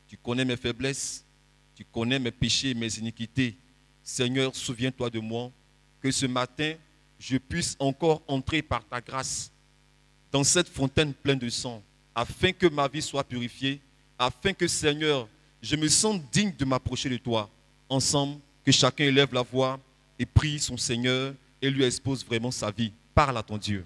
Tu connais mes faiblesses, tu connais mes péchés et mes iniquités. Seigneur, souviens-toi de moi, que ce matin, je puisse encore entrer par ta grâce dans cette fontaine pleine de sang, afin que ma vie soit purifiée, afin que, Seigneur, je me sente digne de m'approcher de toi. Ensemble, que chacun élève la voix et prie son Seigneur et lui expose vraiment sa vie. Parle à ton Dieu.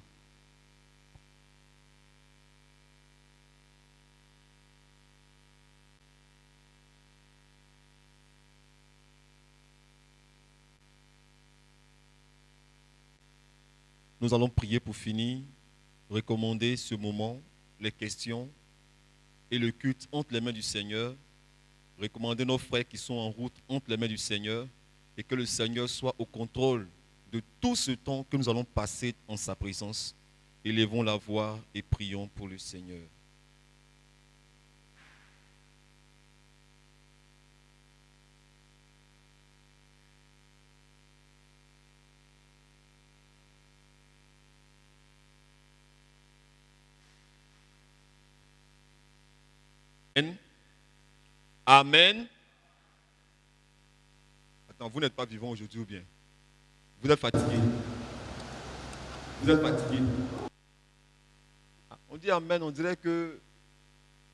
Nous allons prier pour finir, recommander ce moment, les questions et le culte entre les mains du Seigneur, recommander nos frères qui sont en route entre les mains du Seigneur et que le Seigneur soit au contrôle de tout ce temps que nous allons passer en sa présence. Élevons la voix et prions pour le Seigneur. Amen. Attends, vous n'êtes pas vivant aujourd'hui ou bien? Vous êtes fatigué? Vous êtes fatigué? On dit Amen, on dirait que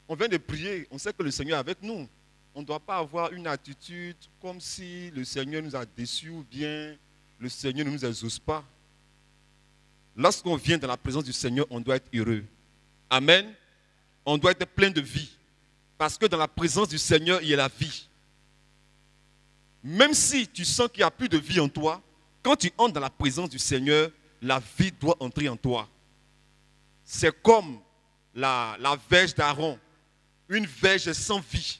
on vient de prier, on sait que le Seigneur est avec nous. On ne doit pas avoir une attitude comme si le Seigneur nous a déçus ou bien le Seigneur ne nous exauce pas. Lorsqu'on vient dans la présence du Seigneur, on doit être heureux. Amen. On doit être plein de vie. Parce que dans la présence du Seigneur, il y a la vie. Même si tu sens qu'il n'y a plus de vie en toi, quand tu entres dans la présence du Seigneur, la vie doit entrer en toi. C'est comme la verge d'Aaron, une verge sans vie.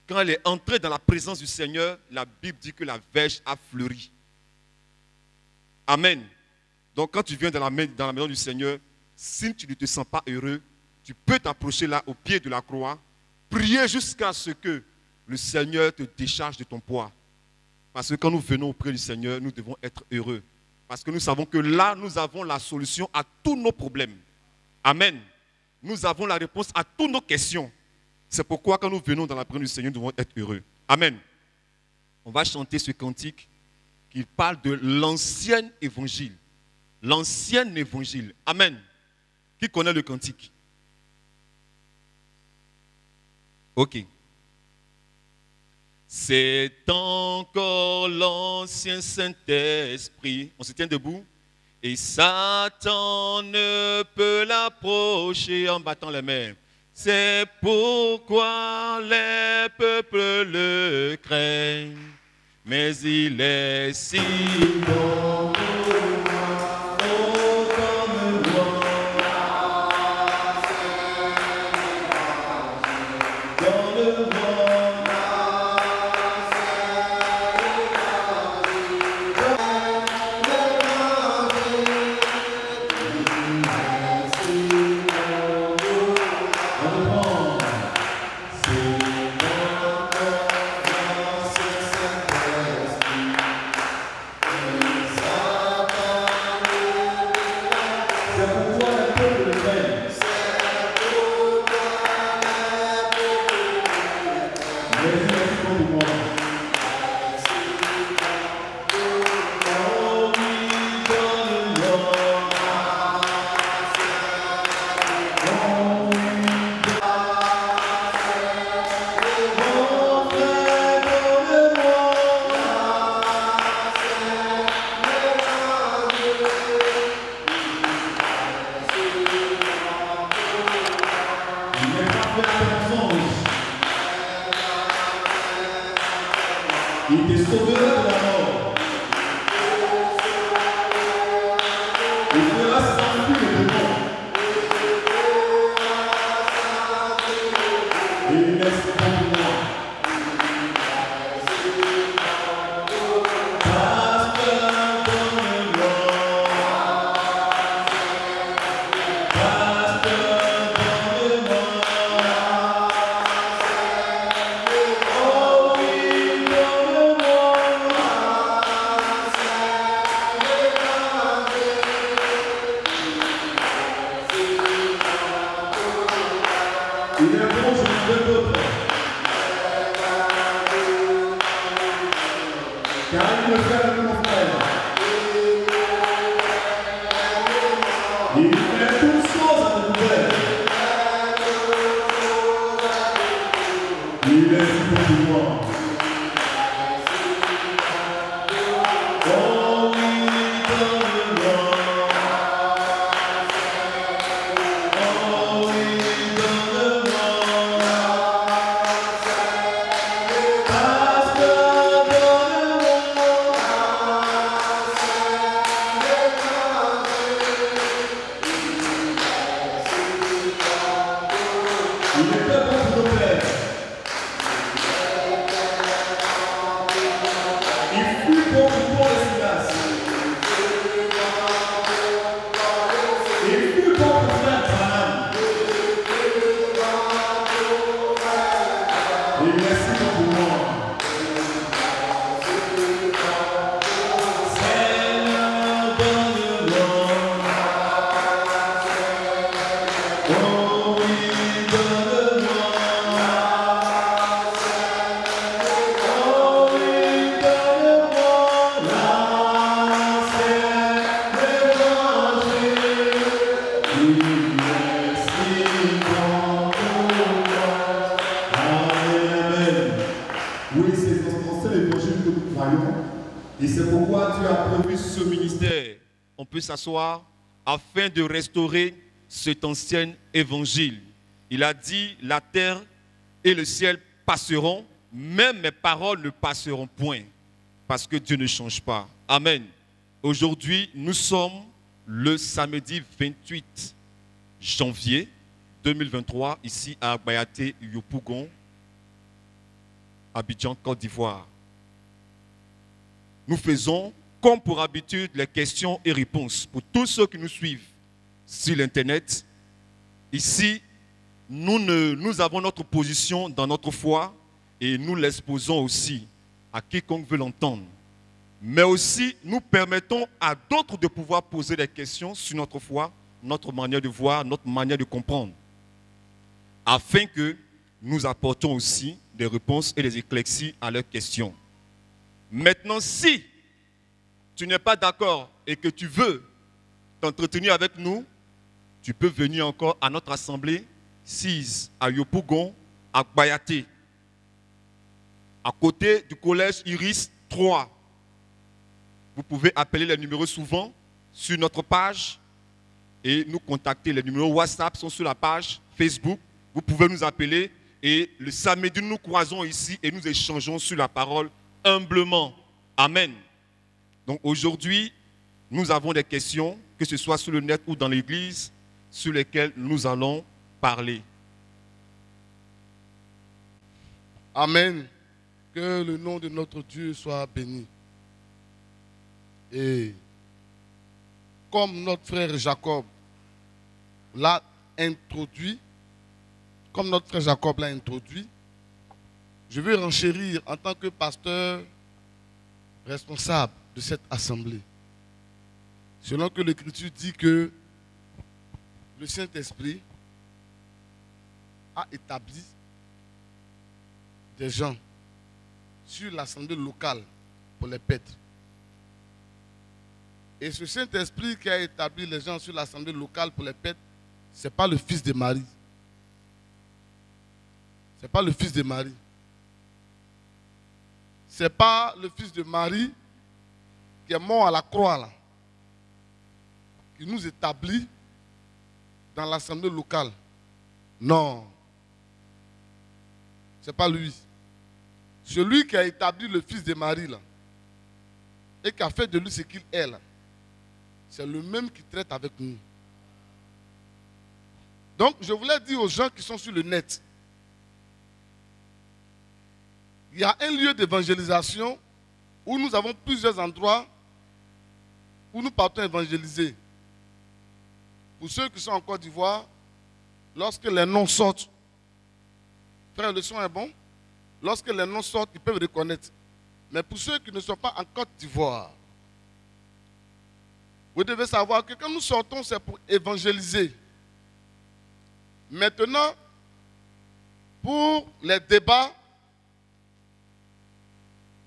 Quand elle est entrée dans la présence du Seigneur, la Bible dit que la verge a fleuri. Amen. Donc quand tu viens dans la maison du Seigneur, si tu ne te sens pas heureux, tu peux t'approcher là au pied de la croix, prier jusqu'à ce que le Seigneur te décharge de ton poids. Parce que quand nous venons auprès du Seigneur, nous devons être heureux. Parce que nous savons que là, nous avons la solution à tous nos problèmes. Amen. Nous avons la réponse à toutes nos questions. C'est pourquoi quand nous venons dans la présence du Seigneur, nous devons être heureux. Amen. On va chanter ce cantique qui parle de l'ancien évangile. L'ancien évangile. Amen. Qui connaît le cantique? Ok. C'est encore l'ancien Saint-Esprit. On se tient debout. Et Satan ne peut l'approcher en battant les mains. C'est pourquoi les peuples le craignent. Mais il est si bon. Il est bon, je ne veux d'autre. Car il le fait, mon frère. Il fait toutes choses à de nouvelles. Il est si bon pour moi. Oh oui, donne-moi. Oh oui, donne-moi. Parce que il est très bon pour nos pères. Il fut bon pour les Silas. Il fut bon pour frère Branham. Et merci pour moi. Seigneur, donne-moi. Oh oui, donne-moi. Oh oui, donne-moi la scène d'évangile. Il est si bon pour moi. Amen. Oui, c'est dans l'évangile que nous croyons. Et c'est pourquoi tu as prévu Ce ministère, on peut s'asseoir afin de restaurer cet ancien évangile. Il a dit, la terre et le ciel passeront, même mes paroles ne passeront point, parce que Dieu ne change pas. Amen. Aujourd'hui, nous sommes le samedi 28 janvier 2023, ici à Agbayate, Yopougon, Abidjan, Côte d'Ivoire. Nous faisons, comme pour habitude, les questions et réponses. Pour tous ceux qui nous suivent sur l'Internet, ici, nous avons notre position dans notre foi et nous l'exposons aussi à quiconque veut l'entendre. Mais aussi, nous permettons à d'autres de pouvoir poser des questions sur notre foi, notre manière de voir, notre manière de comprendre, afin que nous apportons aussi des réponses et des éclaircies à leurs questions. Maintenant, si tu n'es pas d'accord et que tu veux t'entretenir avec nous, tu peux venir encore à notre assemblée 6 à Yopougon, à Bayate, à côté du collège Iris 3. Vous pouvez appeler les numéros souvent sur notre page et nous contacter. Les numéros WhatsApp sont sur la page Facebook. Vous pouvez nous appeler et le samedi, nous nous croisons ici et nous échangeons sur la parole humblement. Amen. Donc aujourd'hui, nous avons des questions, que ce soit sur le net ou dans l'église, sur lesquelles nous allons parler. Amen. Que le nom de notre Dieu soit béni. Et comme notre frère Jacob l'a introduit, je veux renchérir en tant que pasteur responsable de cette assemblée. Selon que l'Écriture dit que le Saint-Esprit a établi des gens sur l'assemblée locale pour les paîtres. Et ce Saint-Esprit qui a établi les gens sur l'assemblée locale pour les paîtres, ce n'est pas le fils de Marie. Ce n'est pas le fils de Marie. Ce n'est pas le fils de Marie qui est mort à la croix, là, qui nous établit dans l'assemblée locale. Non. Ce n'est pas lui. Celui qui a établi le fils de Marie, là, et qui a fait de lui ce qu'il est, là, c'est le même qui traite avec nous. Donc, je voulais dire aux gens qui sont sur le net, il y a un lieu d'évangélisation où nous avons plusieurs endroits où nous partons évangéliser. Pour ceux qui sont en Côte d'Ivoire, lorsque les noms sortent, frère, le son est bon? Lorsque les noms sortent, ils peuvent reconnaître. Mais pour ceux qui ne sont pas en Côte d'Ivoire, vous devez savoir que quand nous sortons, c'est pour évangéliser. Maintenant, pour les débats,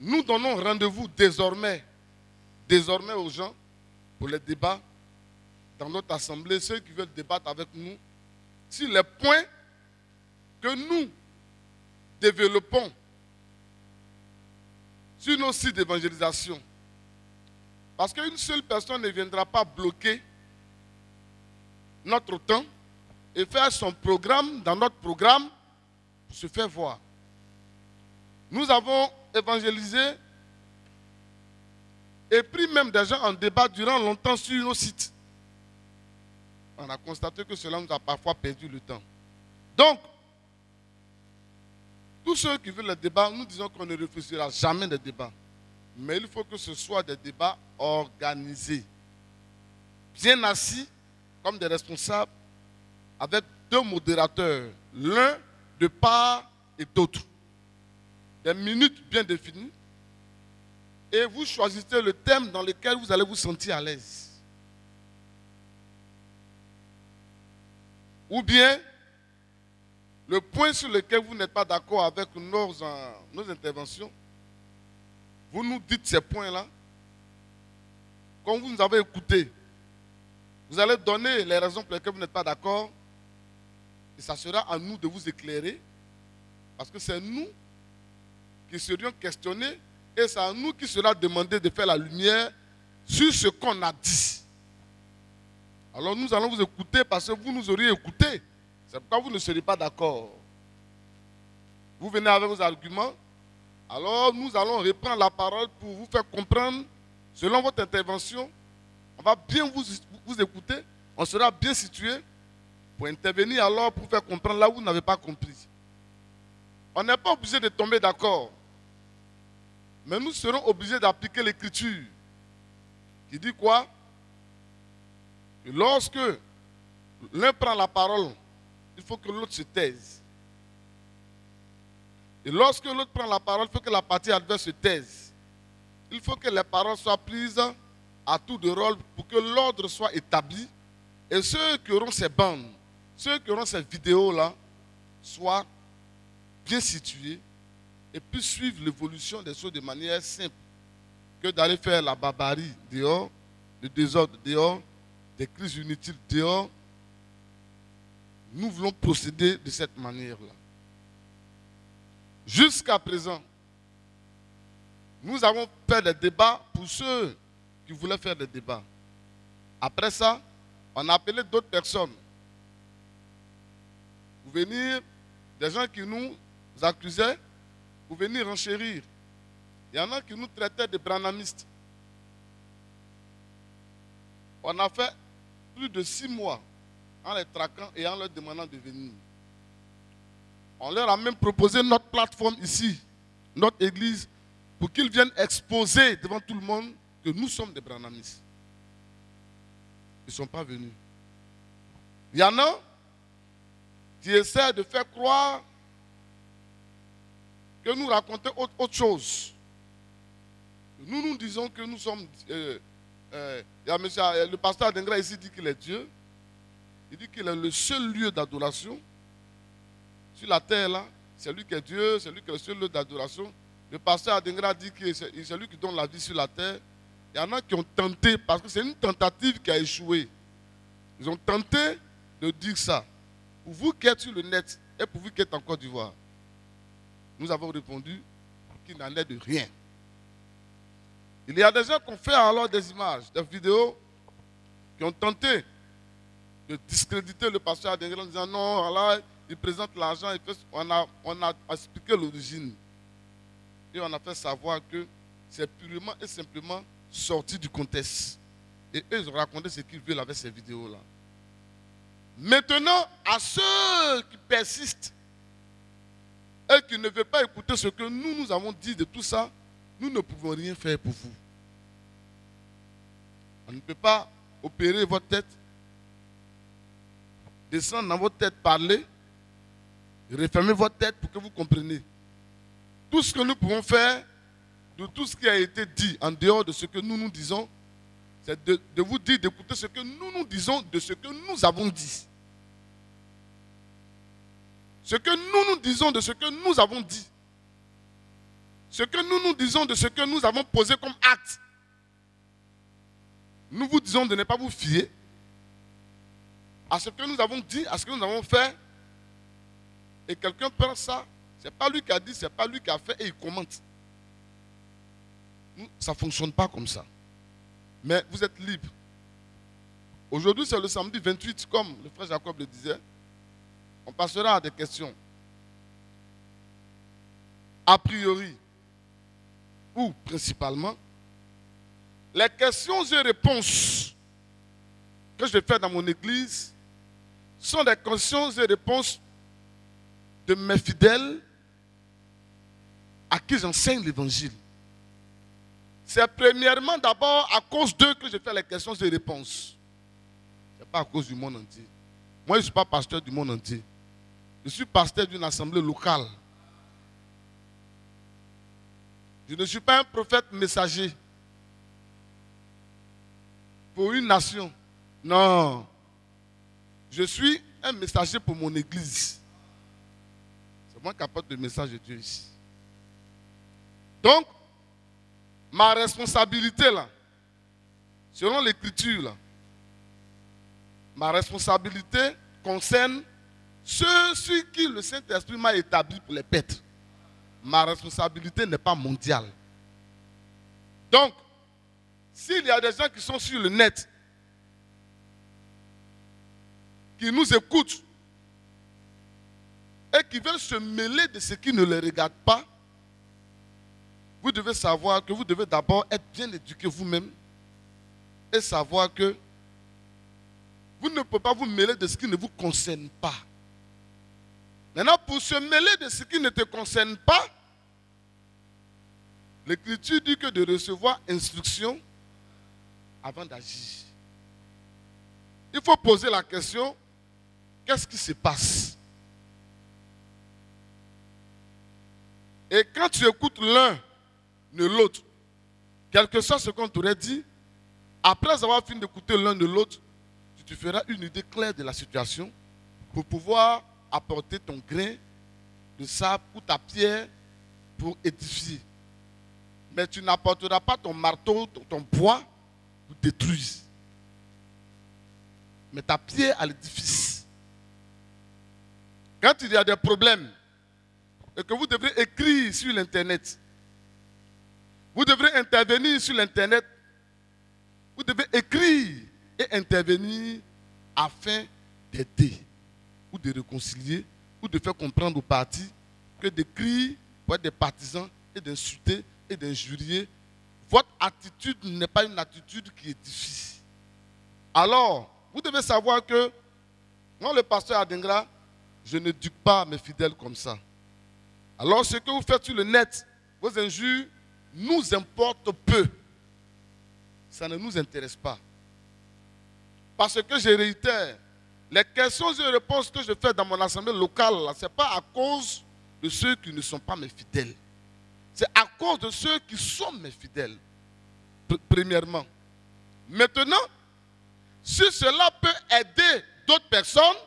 nous donnons rendez-vous désormais aux gens pour les débats dans notre assemblée, ceux qui veulent débattre avec nous, sur les points que nous développons sur nos sites d'évangélisation. Parce qu'une seule personne ne viendra pas bloquer notre temps et faire son programme dans notre programme pour se faire voir. Nous avons évangélisé et pris même des gens en débat durant longtemps sur nos sites. On a constaté que cela nous a parfois perdu le temps. Donc, tous ceux qui veulent le débat, nous disons qu'on ne refusera jamais des débats. Mais il faut que ce soit des débats organisés, bien assis, comme des responsables, avec 2 modérateurs, l'un de part et d'autre. Des minutes bien définies. Et vous choisissez le thème dans lequel vous allez vous sentir à l'aise. Ou bien, le point sur lequel vous n'êtes pas d'accord avec nos interventions, vous nous dites ces points-là. Quand vous nous avez écoutés, vous allez donner les raisons pour lesquelles vous n'êtes pas d'accord. Et ça sera à nous de vous éclairer. Parce que c'est nous qui serions questionnés et c'est à nous qui sera demandé de faire la lumière sur ce qu'on a dit. Alors nous allons vous écouter parce que vous nous auriez écouté. C'est pourquoi vous ne serez pas d'accord. Vous venez avec vos arguments. Alors nous allons reprendre la parole pour vous faire comprendre, selon votre intervention. On va bien vous écouter. On sera bien situé pour intervenir alors pour faire comprendre là où vous n'avez pas compris. On n'est pas obligé de tomber d'accord. Mais nous serons obligés d'appliquer l'écriture. Qui dit quoi? Et lorsque l'un prend la parole, il faut que l'autre se taise. Et lorsque l'autre prend la parole, il faut que la partie adverse se taise. Il faut que les paroles soient prises à tour de rôle pour que l'ordre soit établi. Et ceux qui auront ces bandes, ceux qui auront ces vidéos-là, soient bien situés et puissent suivre l'évolution des choses de manière simple. Que d'aller faire la barbarie dehors, le désordre dehors, des crises inutiles dehors. Nous voulons procéder de cette manière-là. Jusqu'à présent, nous avons fait des débats pour ceux qui voulaient faire des débats. Après ça, on a appelé d'autres personnes pour venir, des gens qui nous accusaient, pour venir enchérir. Il y en a qui nous traitaient de branhamistes. On a fait plus de 6 mois en les traquant et en leur demandant de venir. On leur a même proposé notre plateforme ici, notre église, pour qu'ils viennent exposer devant tout le monde que nous sommes des branhamistes. Ils ne sont pas venus. Il y en a qui essaient de faire croire que nous racontons autre chose. Nous nous disons que nous sommes... le pasteur Adengra ici dit qu'il est Dieu. Il dit qu'il est le seul lieu d'adoration. Sur la terre, là, c'est lui qui est Dieu, c'est lui qui est le seul lieu d'adoration. Le pasteur Adengra dit que c'est lui qui donne la vie sur la terre. Il y en a qui ont tenté, parce que c'est une tentative qui a échoué. Ils ont tenté de dire ça. Pour vous qui êtes sur le net et pour vous qui êtes en Côte d'Ivoire, nous avons répondu qu'il n'en est de rien. Il y a des gens qui ont fait alors des images, des vidéos, qui ont tenté de discréditer le pasteur Adengra en disant non, là, il présente l'argent, on a expliqué l'origine. Et on a fait savoir que c'est purement et simplement sorti du contexte. Et eux, ils ont raconté ce qu'ils veulent avec ces vidéos-là. Maintenant, à ceux qui persistent et qui ne veulent pas écouter ce que nous avons dit de tout ça, nous ne pouvons rien faire pour vous. On ne peut pas opérer votre tête, descendre dans votre tête, parler, refermer votre tête pour que vous compreniez. Tout ce que nous pouvons faire, de tout ce qui a été dit en dehors de ce que nous disons, c'est de vous dire d'écouter ce que nous disons de ce que nous avons dit. Ce que nous disons de ce que nous avons dit. ce que nous nous disons de ce que nous avons posé comme acte. Nous vous disons de ne pas vous fier à ce que nous avons dit, à ce que nous avons fait. Et quelqu'un prend ça, ce n'est pas lui qui a dit, ce n'est pas lui qui a fait et il commente. Ça ne fonctionne pas comme ça. Mais vous êtes libre. Aujourd'hui, c'est le samedi 28, comme le frère Jacob le disait. On passera à des questions. A priori, ou principalement, les questions et réponses que je fais dans mon église sont des questions et réponses de mes fidèles à qui j'enseigne l'évangile. C'est premièrement d'abord à cause d'eux que je fais les questions et réponses. Ce n'est pas à cause du monde entier. Moi, je ne suis pas pasteur du monde entier. Je suis pasteur d'une assemblée locale. Je ne suis pas un prophète messager pour une nation. Non. Je suis un messager pour mon église. C'est moi qui apporte le message de Dieu ici. Donc, ma responsabilité là, selon l'écriture là, ma responsabilité concerne ceux sur qui le Saint-Esprit m'a établi pour les paître. Ma responsabilité n'est pas mondiale. Donc, s'il y a des gens qui sont sur le net, qui nous écoutent et qui veulent se mêler de ce qui ne les regarde pas, vous devez savoir que vous devez d'abord être bien éduqué vous-même et savoir que vous ne pouvez pas vous mêler de ce qui ne vous concerne pas. Maintenant, pour se mêler de ce qui ne te concerne pas, l'Écriture dit que de recevoir instruction avant d'agir. Il faut poser la question, qu'est-ce qui se passe? Et quand tu écoutes l'un de l'autre, quel que soit ce qu'on t'aurait dit, après avoir fini d'écouter l'un de l'autre, tu te feras une idée claire de la situation pour pouvoir apporter ton grain de sable ou ta pierre pour édifier. Mais tu n'apporteras pas ton marteau, ton bois pour détruire. Mais ta pierre à l'édifice. Quand il y a des problèmes et que vous devrez écrire sur l'Internet, vous devrez intervenir sur l'Internet, vous devez écrire et intervenir afin d'aider ou de réconcilier ou de faire comprendre aux partis que d'écrire pour être des partisans et d'insulter et d'injurier, votre attitude n'est pas une attitude qui édifie. Alors, vous devez savoir que moi, le pasteur Adengra, je n'éduque pas mes fidèles comme ça. Alors, ce que vous faites sur le net, vos injures, nous importent peu. Ça ne nous intéresse pas. Parce que je réitère, les questions et réponses que je fais dans mon assemblée locale, ce n'est pas à cause de ceux qui ne sont pas mes fidèles. C'est à cause de ceux qui sont mes fidèles, premièrement. Maintenant, si cela peut aider d'autres personnes,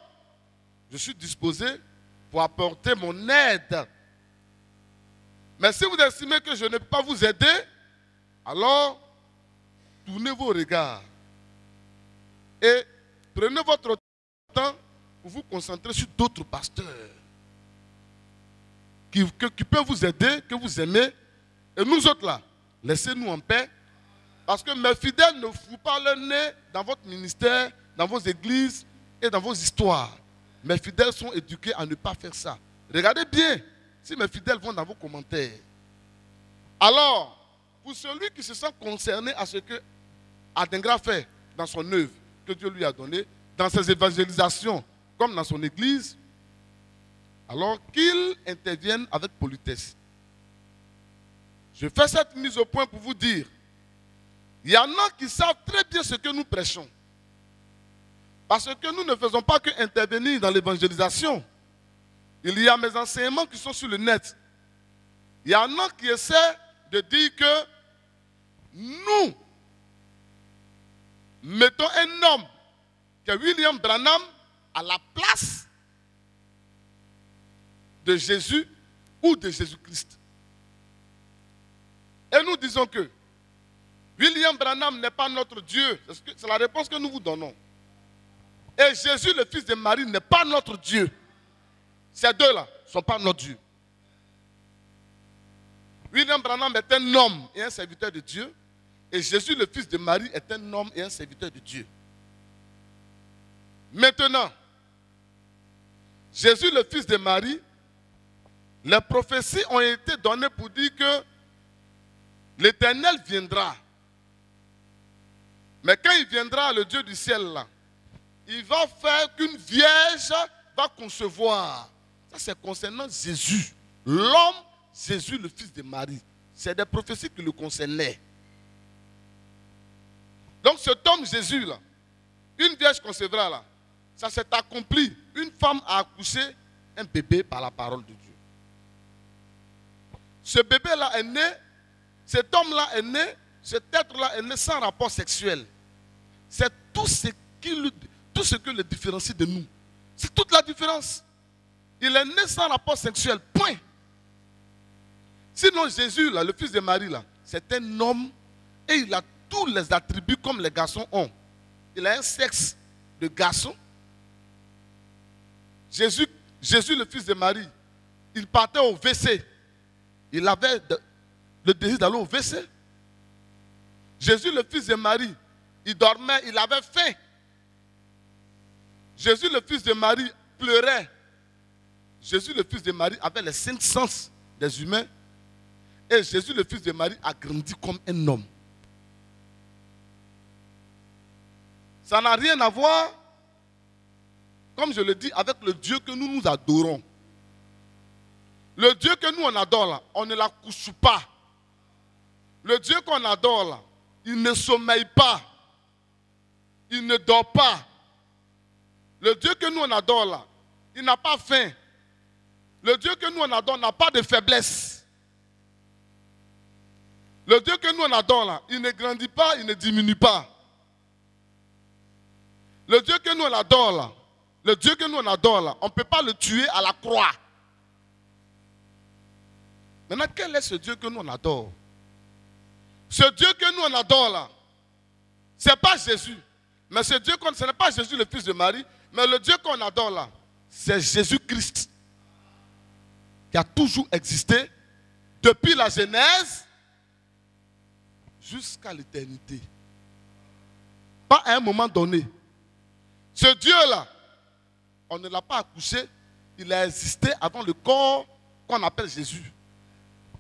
je suis disposé pour apporter mon aide. Mais si vous estimez que je ne peux pas vous aider, alors tournez vos regards et prenez votre temps pour vous concentrer sur d'autres pasteurs qui peuvent vous aider, que vous aimez. Et nous autres là, laissez-nous en paix. Parce que mes fidèles ne foutent pas leur nez dans votre ministère, dans vos églises et dans vos histoires. Mes fidèles sont éduqués à ne pas faire ça. Regardez bien si mes fidèles vont dans vos commentaires. Alors, pour celui qui se sent concerné à ce que Adengra fait dans son œuvre que Dieu lui a donnée, dans ses évangélisations, comme dans son église, alors qu'il intervienne avec politesse. Je fais cette mise au point pour vous dire, il y en a qui savent très bien ce que nous prêchons. Parce que nous ne faisons pas que intervenir dans l'évangélisation. Il y a mes enseignements qui sont sur le net. Il y en a qui essaient de dire que nous mettons un homme qui est William Branham à la place de Jésus ou de Jésus-Christ. nous disons que William Branham n'est pas notre Dieu, c'est la réponse que nous vous donnons. Et Jésus, le fils de Marie, n'est pas notre Dieu. Ces deux-là ne sont pas notre Dieu. William Branham est un homme et un serviteur de Dieu. Et Jésus, le fils de Marie, est un homme et un serviteur de Dieu. Maintenant, Jésus, le fils de Marie, les prophéties ont été données pour dire que l'Éternel viendra. Mais quand il viendra, le Dieu du ciel, là, il va faire qu'une vierge va concevoir. Ça, c'est concernant Jésus. L'homme, Jésus, le fils de Marie. C'est des prophéties qui le concernaient. Donc, cet homme, Jésus, là, une vierge concevra, là, ça s'est accompli. Une femme a accouché un bébé par la parole de Dieu. Ce bébé-là est né, cet homme-là est né, cet être-là est né sans rapport sexuel. C'est tout ce que le différencie de nous. C'est toute la différence. Il est né sans rapport sexuel, point. Sinon, Jésus, là, le fils de Marie, là, c'est un homme et il a tous les attributs comme les garçons ont. Il a un sexe de garçon. Jésus, le fils de Marie, il partait au WC. Il avait le désir d'aller au WC. Jésus, le fils de Marie, il dormait, il avait faim. Jésus, le fils de Marie, pleurait. Jésus, le fils de Marie, avait les 5 sens des humains. Et Jésus, le fils de Marie, a grandi comme un homme. Ça n'a rien à voir, comme je le dis, avec le Dieu que nous adorons. Le Dieu que nous on adore là, on ne l'accouche pas. Le Dieu qu'on adore là, il ne sommeille pas. Il ne dort pas. Le Dieu que nous on adore là, il n'a pas faim. Le Dieu que nous on adore n'a pas de faiblesse. Le Dieu que nous on adore là, il ne grandit pas, il ne diminue pas. Le Dieu que nous on adore là, le Dieu que nous on adore là, on ne peut pas le tuer à la croix. Maintenant, quel est ce Dieu que nous on adore? Ce Dieu que nous on adore là, ce n'est pas Jésus. Mais ce n'est pas Jésus le fils de Marie, mais le Dieu qu'on adore là, c'est Jésus-Christ. Qui a toujours existé depuis la Genèse jusqu'à l'éternité. Pas à un moment donné. Ce Dieu-là, on ne l'a pas accouché, il a existé avant le corps qu'on appelle Jésus.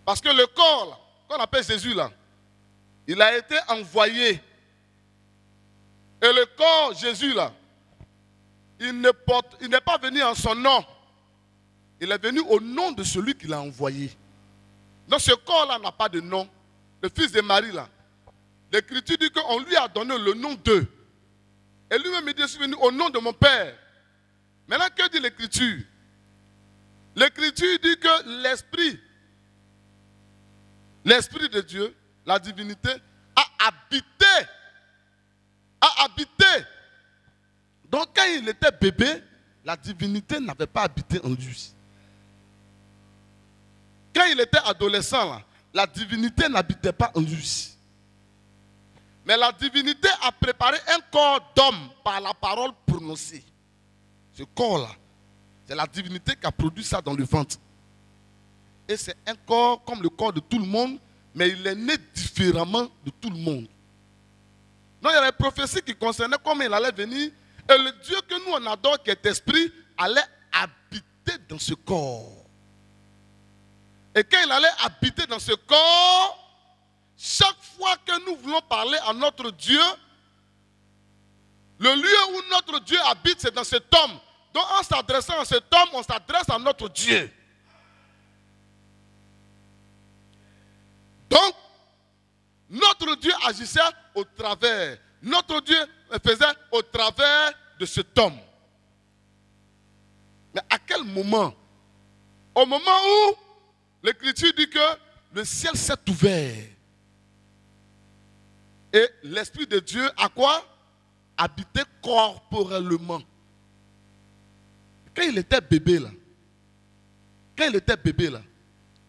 Parce que le corps qu'on appelle Jésus, là, il a été envoyé. Et le corps Jésus, là, il n'est pas venu en son nom. Il est venu au nom de celui qui l'a envoyé. Donc ce corps-là n'a pas de nom. Le fils de Marie, là, l'Écriture dit qu'on lui a donné le nom d'eux. Et lui-même, il dit, je suis venu au nom de mon Père. Maintenant, que dit l'Écriture? L'Écriture dit que l'Esprit de Dieu, la divinité, a habité. Donc quand il était bébé, la divinité n'avait pas habité en lui. Quand il était adolescent, là, la divinité n'habitait pas en lui. Mais la divinité a préparé un corps d'homme par la parole prononcée. Ce corps-là, c'est la divinité qui a produit ça dans le ventre. Et c'est un corps comme le corps de tout le monde, mais il est né différemment de tout le monde. Donc il y a des prophéties qui concernaient comment il allait venir. Et le Dieu que nous on adore, qui est esprit, allait habiter dans ce corps. Et quand il allait habiter dans ce corps, chaque fois que nous voulons parler à notre Dieu, le lieu où notre Dieu habite, c'est dans cet homme. Donc en s'adressant à cet homme, on s'adresse à notre Dieu. Donc, notre Dieu agissait au travers. Notre Dieu faisait au travers de cet homme. Mais à quel moment? Au moment où l'Écriture dit que le ciel s'est ouvert. Et l'Esprit de Dieu a quoi? Habité corporellement. Quand il était bébé là,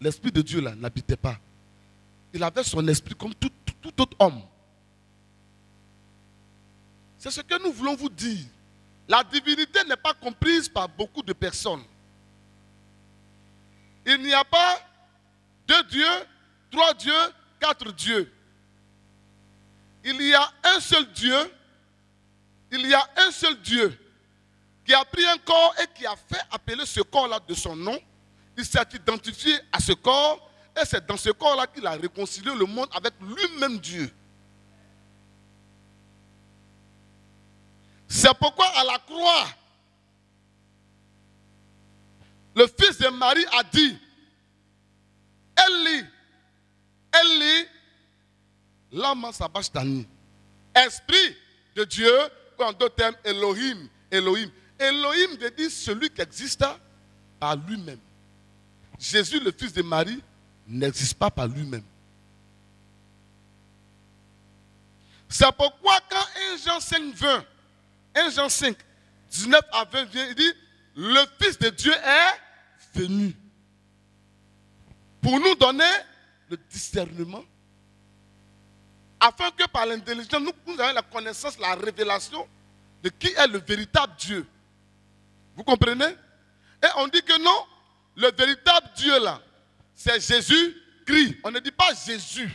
l'Esprit de Dieu là n'habitait pas. il avait son esprit comme tout autre homme. C'est ce que nous voulons vous dire. La divinité n'est pas comprise par beaucoup de personnes. Il n'y a pas 2 dieux, 3 dieux, 4 dieux. Il y a un seul Dieu. Il y a un seul Dieu qui a pris un corps et qui a fait appeler ce corps-là de son nom. Il s'est identifié à ce corps et c'est dans ce corps-là qu'il a réconcilié le monde avec lui-même Dieu. C'est pourquoi à la croix, le fils de Marie a dit, Eli, Eli, lama sabachthani. Esprit de Dieu, en d'autres termes, Elohim, Elohim. Elohim veut dire celui qui existe par lui-même. Jésus, le fils de Marie, n'existe pas par lui-même. C'est pourquoi quand 1 Jean 5, 20, 1 Jean 5, 19 à 20 vient, il dit, le Fils de Dieu est venu pour nous donner le discernement, afin que par l'intelligence, nous ayons la connaissance, la révélation de qui est le véritable Dieu. Vous comprenez? Et on dit que non, le véritable Dieu là, c'est Jésus-Christ. On ne dit pas Jésus.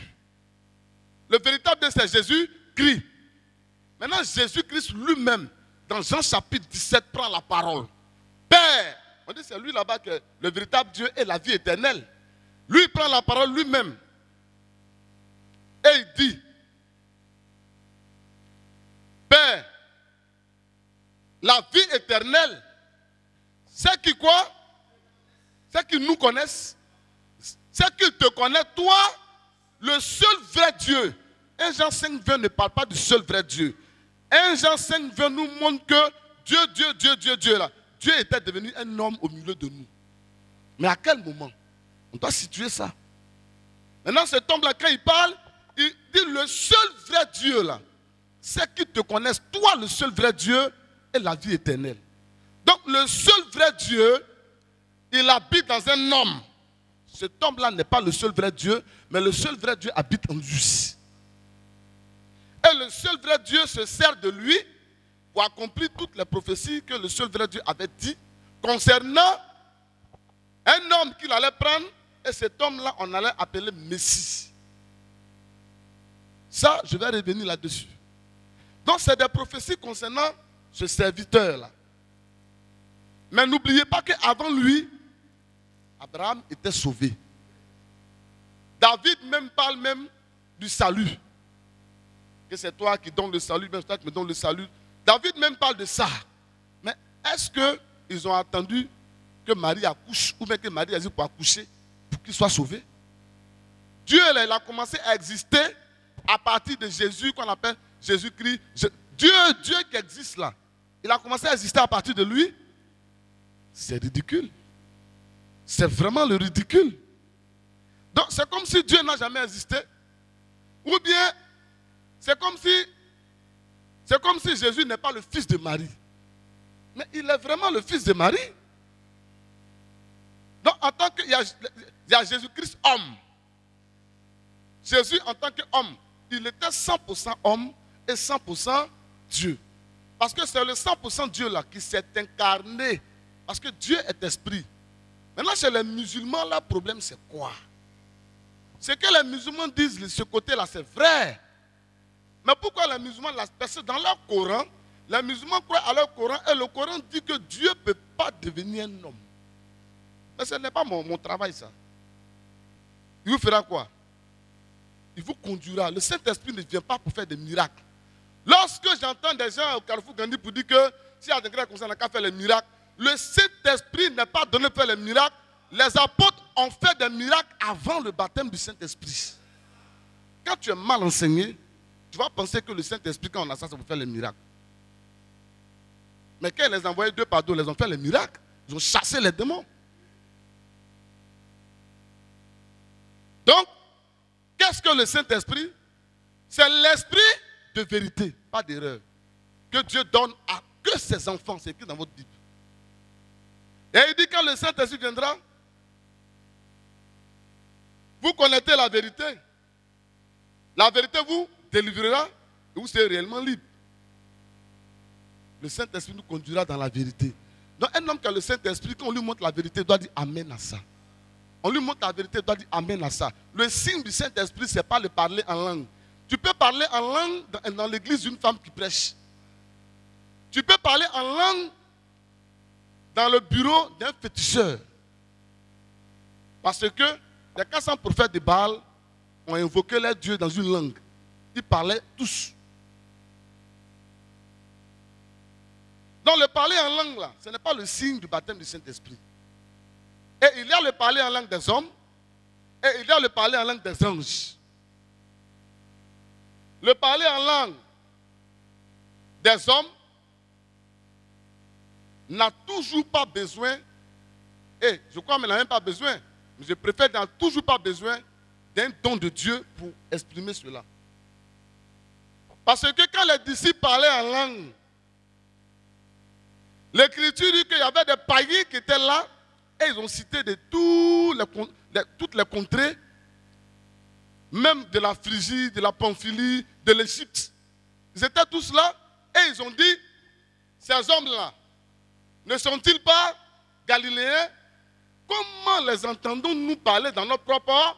Le véritable Dieu, c'est Jésus-Christ. Maintenant, Jésus-Christ lui-même, dans Jean chapitre 17, prend la parole. Père, on dit c'est lui là-bas que le véritable Dieu est la vie éternelle. Lui, il prend la parole lui-même. Et il dit, Père, la vie éternelle, c'est qui quoi? C'est qu'ils nous connaissent. C'est qu'ils te connaissent, toi, le seul vrai Dieu. 1 Jean 5, 20 ne parle pas du seul vrai Dieu. 1 Jean 5, 20 nous montre que Dieu, là, Dieu était devenu un homme au milieu de nous. Mais à quel moment? On doit situer ça. Maintenant, cet homme-là, quand il parle, il dit le seul vrai Dieu, là, c'est qu'ils te connaissent, toi, le seul vrai Dieu, et la vie éternelle. Donc, le seul vrai Dieu, il habite dans un homme. Cet homme-là n'est pas le seul vrai Dieu, mais le seul vrai Dieu habite en lui. Et le seul vrai Dieu se sert de lui pour accomplir toutes les prophéties que le seul vrai Dieu avait dit concernant un homme qu'il allait prendre, et cet homme-là, on allait appeler Messie. Ça, je vais revenir là-dessus. Donc, c'est des prophéties concernant ce serviteur-là. Mais n'oubliez pas qu'avant lui, Abraham était sauvé. David même parle même du salut. Que c'est toi qui donnes le salut, même toi qui me donnes le salut. David même parle de ça. Mais est-ce qu'ils ont attendu que Marie accouche ou bien que Marie a dit pour accoucher pour qu'il soit sauvé? Dieu, là, il a commencé à exister à partir de Jésus qu'on appelle Jésus-Christ. Dieu qui existe là, il a commencé à exister à partir de lui. C'est ridicule. C'est vraiment le ridicule. Donc c'est comme si Dieu n'a jamais existé. Ou bien c'est comme si Jésus n'est pas le fils de Marie. Mais il est vraiment le fils de Marie. Donc en tant que il y a Jésus-Christ homme. Jésus en tant qu'homme, il était 100% homme et 100% Dieu. Parce que c'est le 100% Dieu là qui s'est incarné. Parce que Dieu est esprit. Maintenant, chez les musulmans, le problème, c'est quoi? C'est que les musulmans disent ce côté-là, c'est vrai. Mais pourquoi les musulmans l'ont? Parce que dans leur Coran, les musulmans croient à leur Coran et le Coran dit que Dieu ne peut pas devenir un homme. Mais ce n'est pas mon travail, ça. Il vous fera quoi? Il vous conduira. Le Saint-Esprit ne vient pas pour faire des miracles. Lorsque j'entends des gens au Carrefour Gandhi pour dire que s'il y a des gens comme ça, on n'a qu'à faire les miracles, le Saint-Esprit n'est pas donné pour faire les miracles. Les apôtres ont fait des miracles avant le baptême du Saint-Esprit. Quand tu es mal enseigné, tu vas penser que le Saint-Esprit, quand on a ça, c'est pour faire les miracles. Mais quand ils les ont envoyés 2 par 2, ils ont fait les miracles. Ils ont chassé les démons. Donc, qu'est-ce que le Saint-Esprit? C'est l'esprit de vérité, pas d'erreur, que Dieu donne à que ses enfants. C'est écrit dans votre Bible. Et il dit quand le Saint-Esprit viendra, vous connaissez la vérité. La vérité vous délivrera et vous serez réellement libre. Le Saint-Esprit nous conduira dans la vérité. Donc un homme qui a le Saint-Esprit, quand on lui montre la vérité, doit dire Amen à ça. On lui montre la vérité, doit dire Amen à ça. Le signe du Saint-Esprit, ce n'est pas le parler en langue. Tu peux parler en langue dans l'église d'une femme qui prêche. Tu peux parler en langue dans le bureau d'un féticheur. Parce que les 400 prophètes de Baal ont invoqué leur Dieu dans une langue. Ils parlaient tous. Donc le parler en langue, là, ce n'est pas le signe du baptême du Saint-Esprit. Et il y a le parler en langue des hommes, et il y a le parler en langue des anges. Le parler en langue des hommes n'a toujours pas besoin, et je crois qu'il n'a même pas besoin, mais je préfère n'a toujours pas besoin d'un don de Dieu pour exprimer cela. Parce que quand les disciples parlaient en langue, l'Écriture dit qu'il y avait des païens qui étaient là, et ils ont cité de toutes les contrées, même de la Phrygie, de la Pamphylie, de l'Égypte. Ils étaient tous là, et ils ont dit, ces hommes-là, ne sont-ils pas galiléens? Comment les entendons-nous parler dans notre propre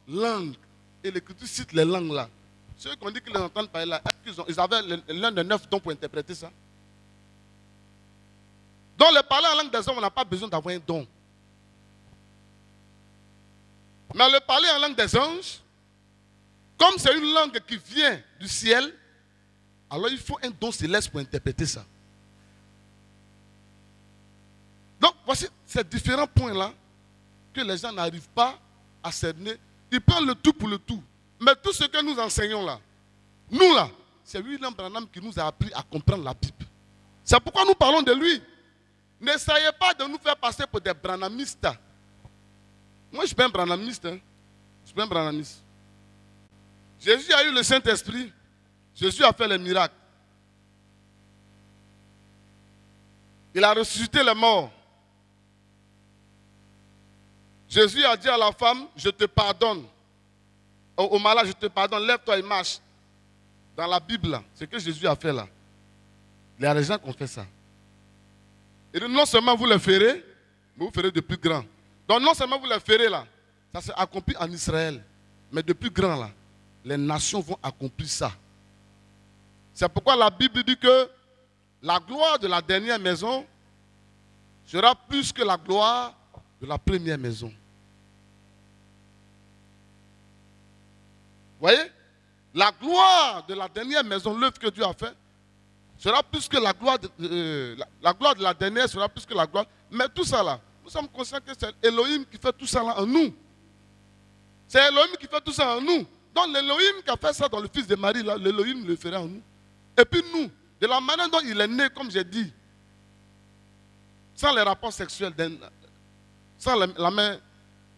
langue? Et l'Écriture cite les langues là. Ceux qui ont dit qu'ils les entendent parler là, ils avaient l'un des 9 dons pour interpréter ça. Donc le parler en langue des hommes, on n'a pas besoin d'avoir un don. Mais le parler en langue des anges, comme c'est une langue qui vient du ciel, alors il faut un don céleste pour interpréter ça. Donc voici ces différents points-là que les gens n'arrivent pas à cerner. Ils prennent le tout pour le tout. Mais tout ce que nous enseignons là, nous là, c'est William Branham qui nous a appris à comprendre la Bible. C'est pourquoi nous parlons de lui. N'essayez pas de nous faire passer pour des branhamistes. Moi, je ne suis pas un branhamiste. Hein. Je ne suis pas un branhamiste. Jésus a eu le Saint-Esprit. Jésus a fait les miracles. Il a ressuscité les morts. Jésus a dit à la femme, je te pardonne. Au malade, je te pardonne, lève-toi et marche. Dans la Bible, c'est ce que Jésus a fait là. Il y a des gens qui ont fait ça. Et non seulement vous le ferez, mais vous ferez de plus grand. Donc non seulement vous le ferez là, ça s'est accompli en Israël, mais de plus grand là, les nations vont accomplir ça. C'est pourquoi la Bible dit que la gloire de la dernière maison sera plus que la gloire de la première maison. Vous voyez? La gloire de la dernière maison, l'œuvre que Dieu a fait, sera plus que la gloire de la dernière sera plus que la gloire. Mais tout ça là, nous sommes conscients que c'est Elohim qui fait tout ça là en nous. C'est Elohim qui fait tout ça en nous. Donc l'Elohim qui a fait ça dans le fils de Marie, là, l'Elohim le fera en nous. Et puis nous, de la manière dont il est né, comme j'ai dit, sans les rapports sexuels, sans la main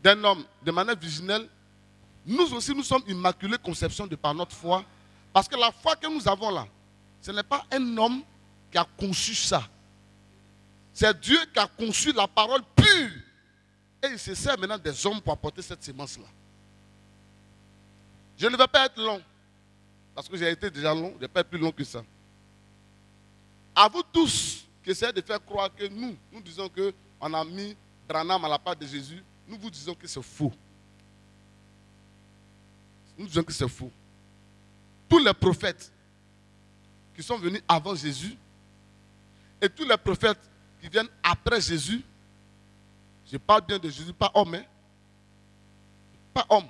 d'un homme, de manière virginelle, nous aussi nous sommes immaculés conception de par notre foi. Parce que la foi que nous avons là, ce n'est pas un homme qui a conçu ça. C'est Dieu qui a conçu la parole pure. Et il se sert maintenant des hommes pour apporter cette sémence-là. Je ne vais pas être long. Parce que j'ai été déjà long. Je ne vais pas être plus long que ça. À vous tous qui essayez de faire croire que nous disons qu'on a mis Branham à la part de Jésus. Nous vous disons que c'est faux. Nous disons que c'est faux. Tous les prophètes qui sont venus avant Jésus et tous les prophètes qui viennent après Jésus, je parle bien de Jésus, pas homme, hein? Pas homme.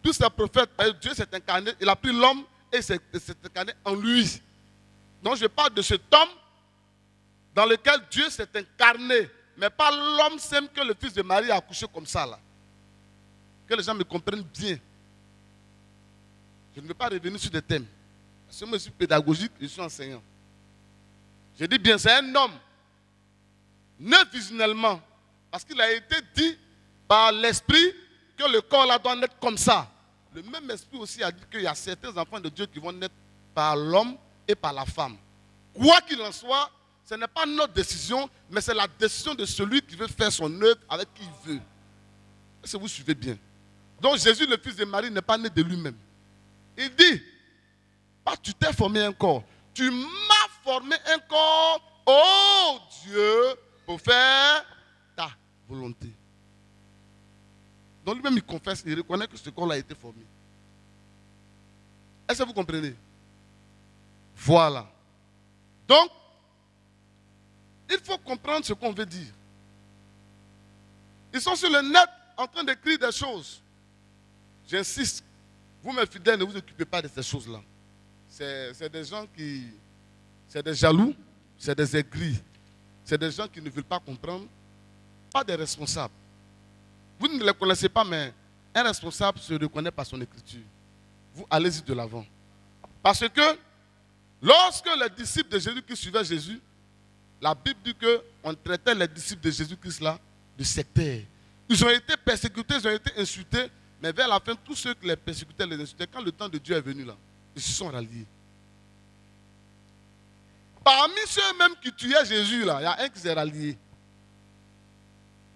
Tous ces prophètes, Dieu s'est incarné, il a pris l'homme et s'est incarné en lui. Donc je parle de cet homme dans lequel Dieu s'est incarné, mais pas l'homme simple que le fils de Marie a accouché comme ça là. Que les gens me comprennent bien. Je ne vais pas revenir sur des thèmes. Parce que moi je suis pédagogique, je suis enseignant. Je dis bien, c'est un homme, né visionnellement, parce qu'il a été dit par l'esprit que le corps là doit naître comme ça. Le même esprit aussi a dit qu'il y a certains enfants de Dieu qui vont naître par l'homme et par la femme. Quoi qu'il en soit, ce n'est pas notre décision, mais c'est la décision de celui qui veut faire son œuvre avec qui il veut. Est-ce que vous suivez bien? Donc Jésus, le fils de Marie, n'est pas né de lui-même. Il dit, pas tu t'es formé un corps, tu m'as formé un corps, oh Dieu, pour faire ta volonté. Donc lui-même il confesse, il reconnaît que ce corps-là a été formé. Est-ce que vous comprenez? Voilà. Donc, il faut comprendre ce qu'on veut dire. Ils sont sur le net en train d'écrire des choses. J'insiste, vous mes fidèles, ne vous occupez pas de ces choses-là. C'est des gens qui... C'est des jaloux, c'est des aigris. C'est des gens qui ne veulent pas comprendre, pas des responsables. Vous ne les connaissez pas, mais un responsable se reconnaît par son écriture. Vous allez-y de l'avant. Parce que lorsque les disciples de Jésus qui suivaient Jésus, la Bible dit qu'on traitait les disciples de Jésus-Christ là de sectaires. Ils ont été persécutés, ils ont été insultés, mais vers la fin, tous ceux qui les persécutaient, les insultaient, quand le temps de Dieu est venu là, ils se sont ralliés. Parmi ceux-mêmes qui tuaient Jésus là, il y a un qui s'est rallié.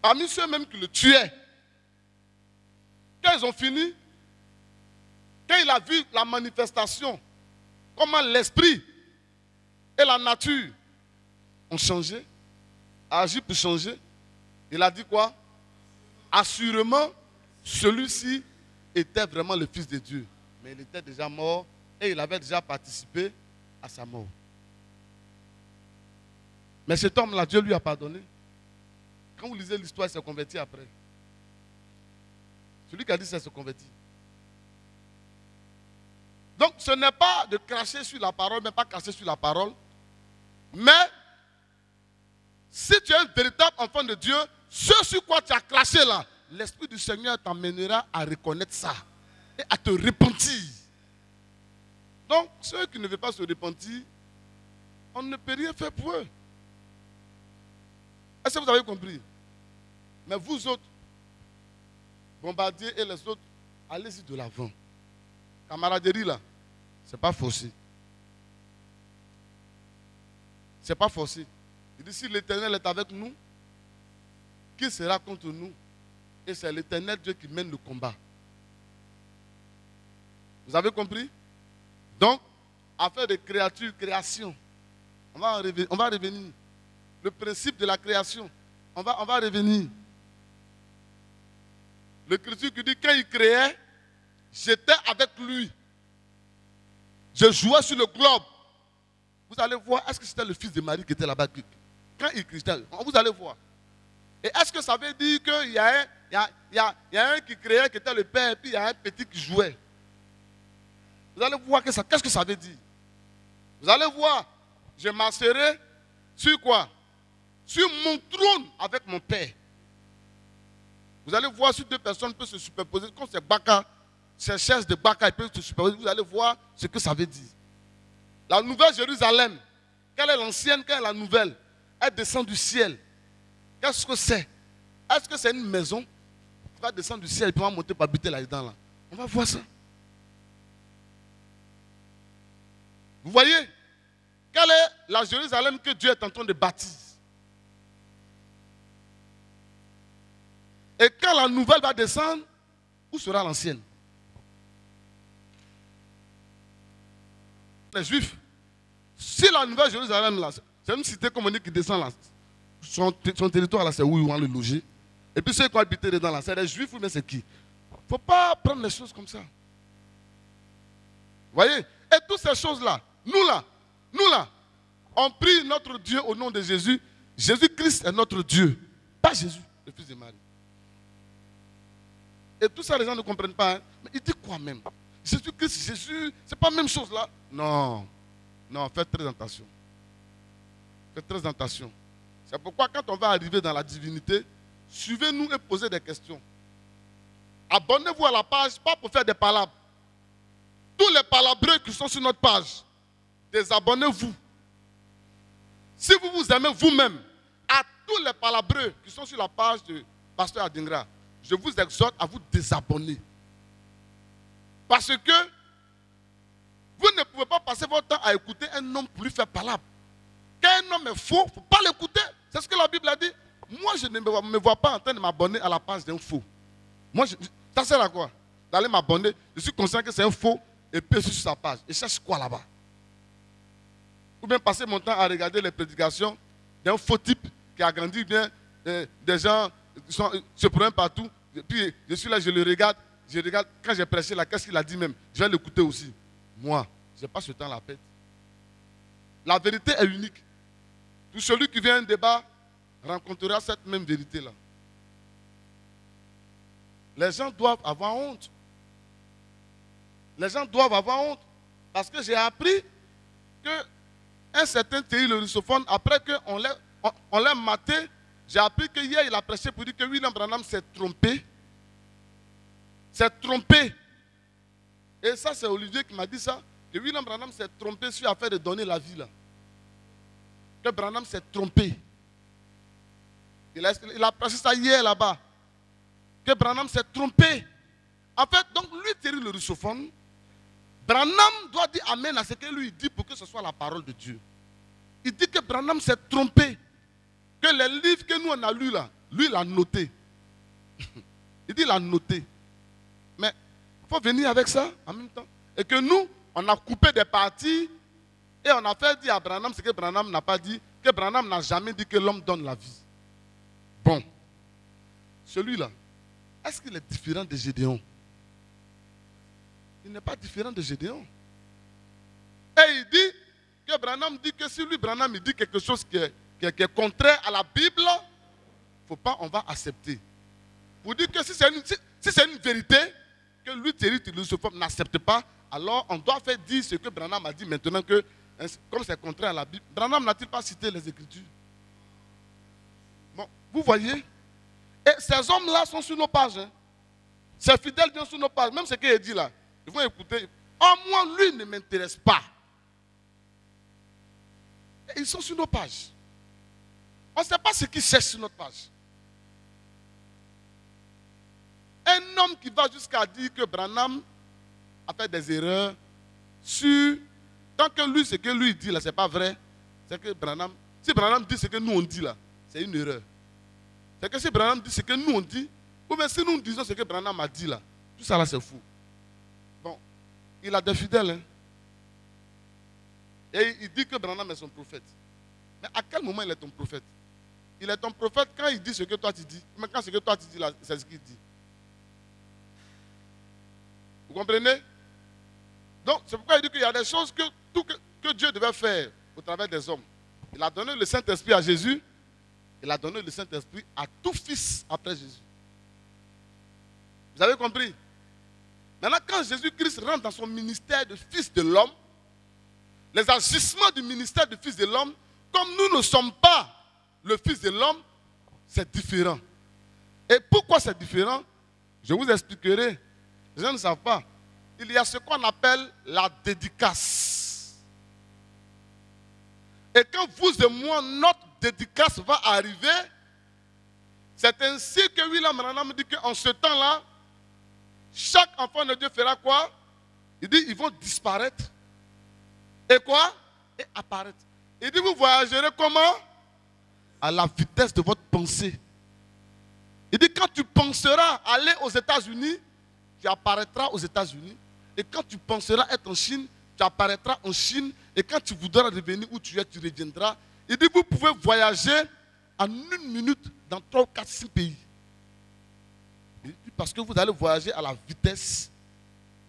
Parmi ceux-mêmes qui le tuaient, quand ils ont fini, quand il a vu la manifestation, comment l'esprit et la nature ont changé, agi pour changer, il a dit quoi? Assurément, celui-ci était vraiment le Fils de Dieu. Mais il était déjà mort et il avait déjà participé à sa mort. Mais cet homme-là, Dieu lui a pardonné. Quand vous lisez l'histoire, il s'est converti après. Celui qui a dit ça se convertit. Donc ce n'est pas de cracher sur la parole, mais pas cracher sur la parole. Mais si tu es un véritable enfant de Dieu, ce sur quoi tu as craché là, l'Esprit du Seigneur t'emmènera à reconnaître ça et à te repentir. Donc ceux qui ne veulent pas se repentir, on ne peut rien faire pour eux. Est-ce que vous avez compris? Mais vous autres, Bombardier et les autres, allez-y de l'avant. Camaraderie là, c'est pas forcé. C'est pas forcé. Il dit si l'Éternel est avec nous, qui sera contre nous? Et c'est l'Éternel Dieu qui mène le combat. Vous avez compris? Donc, affaire de créature, création, on va revenir. Le principe de la création, on va revenir. L'Écriture qui dit quand il créait, j'étais avec lui. Je jouais sur le globe. Vous allez voir, est-ce que c'était le fils de Marie qui était là-bas? Quand il créait, vous allez voir. Et est-ce que ça veut dire qu'il y a un qui créait, qui était le père, et puis il y a un petit qui jouait? Vous allez voir qu'est-ce que ça veut dire. Vous allez voir, je m'asserai sur quoi? Sur mon trône avec mon père. Vous allez voir si deux personnes peuvent se superposer, comme c'est Baka, ces chaises de Baka, ils peuvent se superposer, vous allez voir ce que ça veut dire. La nouvelle Jérusalem, quelle est l'ancienne, quelle est la nouvelle? Elle descend du ciel. Qu'est-ce que c'est? Est-ce que c'est une maison qui va descendre du ciel et puis on va monter pour habiter là-dedans là? On va voir ça. Vous voyez? Quelle est la Jérusalem que Dieu est en train de bâtir? Et quand la nouvelle va descendre, où sera l'ancienne? Les Juifs, si la nouvelle Jérusalem, là, c'est une cité comme on dit qui descend là, son territoire là, c'est où ils vont le loger. Et puis ceux qui vont habiter dedans là, c'est les Juifs ou bien c'est qui? Il ne faut pas prendre les choses comme ça. Vous voyez? Et toutes ces choses-là, nous là, on prie notre Dieu au nom de Jésus. Jésus-Christ est notre Dieu, pas Jésus, le Fils de Marie. Et tout ça, les gens ne comprennent pas. Hein? Mais il dit quoi même? Jésus-Christ, Jésus, c'est pas la même chose là. Non, faites très attention. Faites très attention. C'est pourquoi quand on va arriver dans la divinité, suivez-nous et posez des questions. Abonnez-vous à la page, pas pour faire des palabres. Tous les palabreux qui sont sur notre page, désabonnez-vous. Si vous vous aimez vous-même, à tous les palabreux qui sont sur la page de Pasteur Adingra, je vous exhorte à vous désabonner. Parce que vous ne pouvez pas passer votre temps à écouter un homme pour lui faire palabre. Quand un homme est faux, il ne faut pas l'écouter. C'est ce que la Bible a dit. Moi, je ne me vois pas en train de m'abonner à la page d'un faux. Moi, ça sert à quoi? D'aller m'abonner. Je suis conscient que c'est un faux. et puis sur sa page. Et cherche quoi là-bas? Ou bien passer mon temps à regarder les prédications d'un faux type qui a grandi bien, des gens se prennent partout. Et puis je suis là, je regarde, quand j'ai prêché là, qu'est-ce qu'il a dit même? Je vais l'écouter aussi. Moi, je n'ai pas ce temps à la pète. La vérité est unique. Tout celui qui vient à un débat rencontrera cette même vérité-là. Les gens doivent avoir honte. Les gens doivent avoir honte. Parce que j'ai appris qu'un certain Thierry le russophone, après qu'on l'a maté, j'ai appris que hier il a prêché pour dire que William Branham s'est trompé. S'est trompé. Et ça, c'est Olivier qui m'a dit ça. Que William Branham s'est trompé sur l'affaire de donner la vie là. Que Branham s'est trompé. Il a prêché ça hier là-bas. Que Branham s'est trompé. En fait, donc lui, Thierry le russophone, Branham doit dire amen à ce que lui dit pour que ce soit la parole de Dieu. Il dit que Branham s'est trompé. Que les livres que nous on a lus là, lui il a noté. Il dit il a noté. Mais il faut venir avec ça en même temps. Et que nous, on a coupé des parties et on a fait dire à Branham ce que Branham n'a pas dit, que Branham n'a jamais dit que l'homme donne la vie. Bon, celui-là, est-ce qu'il est différent de Gédéon? Il n'est pas différent de Gédéon. Et il dit que Branham dit que si lui, Branham, il dit quelque chose qui est contraire à la Bible, il ne faut pas, on va accepter. Pour dire que si c'est une vérité, que lui, Thierry Tillusophobe n'accepte pas, alors on doit faire dire ce que Branham a dit maintenant que, comme c'est contraire à la Bible, Branham n'a-t-il pas cité les Écritures? Bon, vous voyez? Et ces hommes-là sont sur nos pages. Hein. Ces fidèles viennent sur nos pages. Même ce qu'il dit là, ils vont écouter. Oh, moi, lui ne m'intéresse pas. Et ils sont sur nos pages. On ne sait pas ce qu'ils cherchent sur notre page. Un homme qui va jusqu'à dire que Branham a fait des erreurs sur... Tant que lui, ce que lui dit là, ce n'est pas vrai. C'est que Branham... Si Branham dit ce que nous on dit là, c'est une erreur. C'est que si Branham dit ce que nous on dit, ou bien si nous disons ce que Branham a dit là, tout ça là c'est fou. Bon, il a des fidèles. Hein? Et il dit que Branham est son prophète. Mais à quel moment il est ton prophète? Il est ton prophète quand il dit ce que toi tu dis. Mais quand ce que toi tu dis là, c'est ce qu'il dit. Vous comprenez? Donc, c'est pourquoi il dit qu'il y a des choses que Dieu devait faire au travers des hommes. Il a donné le Saint-Esprit à Jésus. Il a donné le Saint-Esprit à tout fils après Jésus. Vous avez compris? Maintenant, quand Jésus-Christ rentre dans son ministère de fils de l'homme, les agissements du ministère du fils de l'homme, comme nous ne sommes pas le fils de l'homme, c'est différent. Et pourquoi c'est différent? Je vous expliquerai. Les gens ne savent pas. Il y a ce qu'on appelle la dédicace. Et quand vous et moi, notre dédicace va arriver, c'est ainsi que William Branham dit qu'en ce temps-là, chaque enfant de Dieu fera quoi? Il dit ils vont disparaître. Et quoi? Et apparaître. Il dit vous voyagerez comment? À la vitesse de votre pensée. Il dit quand tu penseras aller aux États-Unis, tu apparaîtras aux États-Unis. Et quand tu penseras être en Chine, tu apparaîtras en Chine. Et quand tu voudras revenir où tu es, tu reviendras. Il dit, vous pouvez voyager en 1 minute dans 3 ou 4, 6 pays. Il dit, parce que vous allez voyager à la vitesse.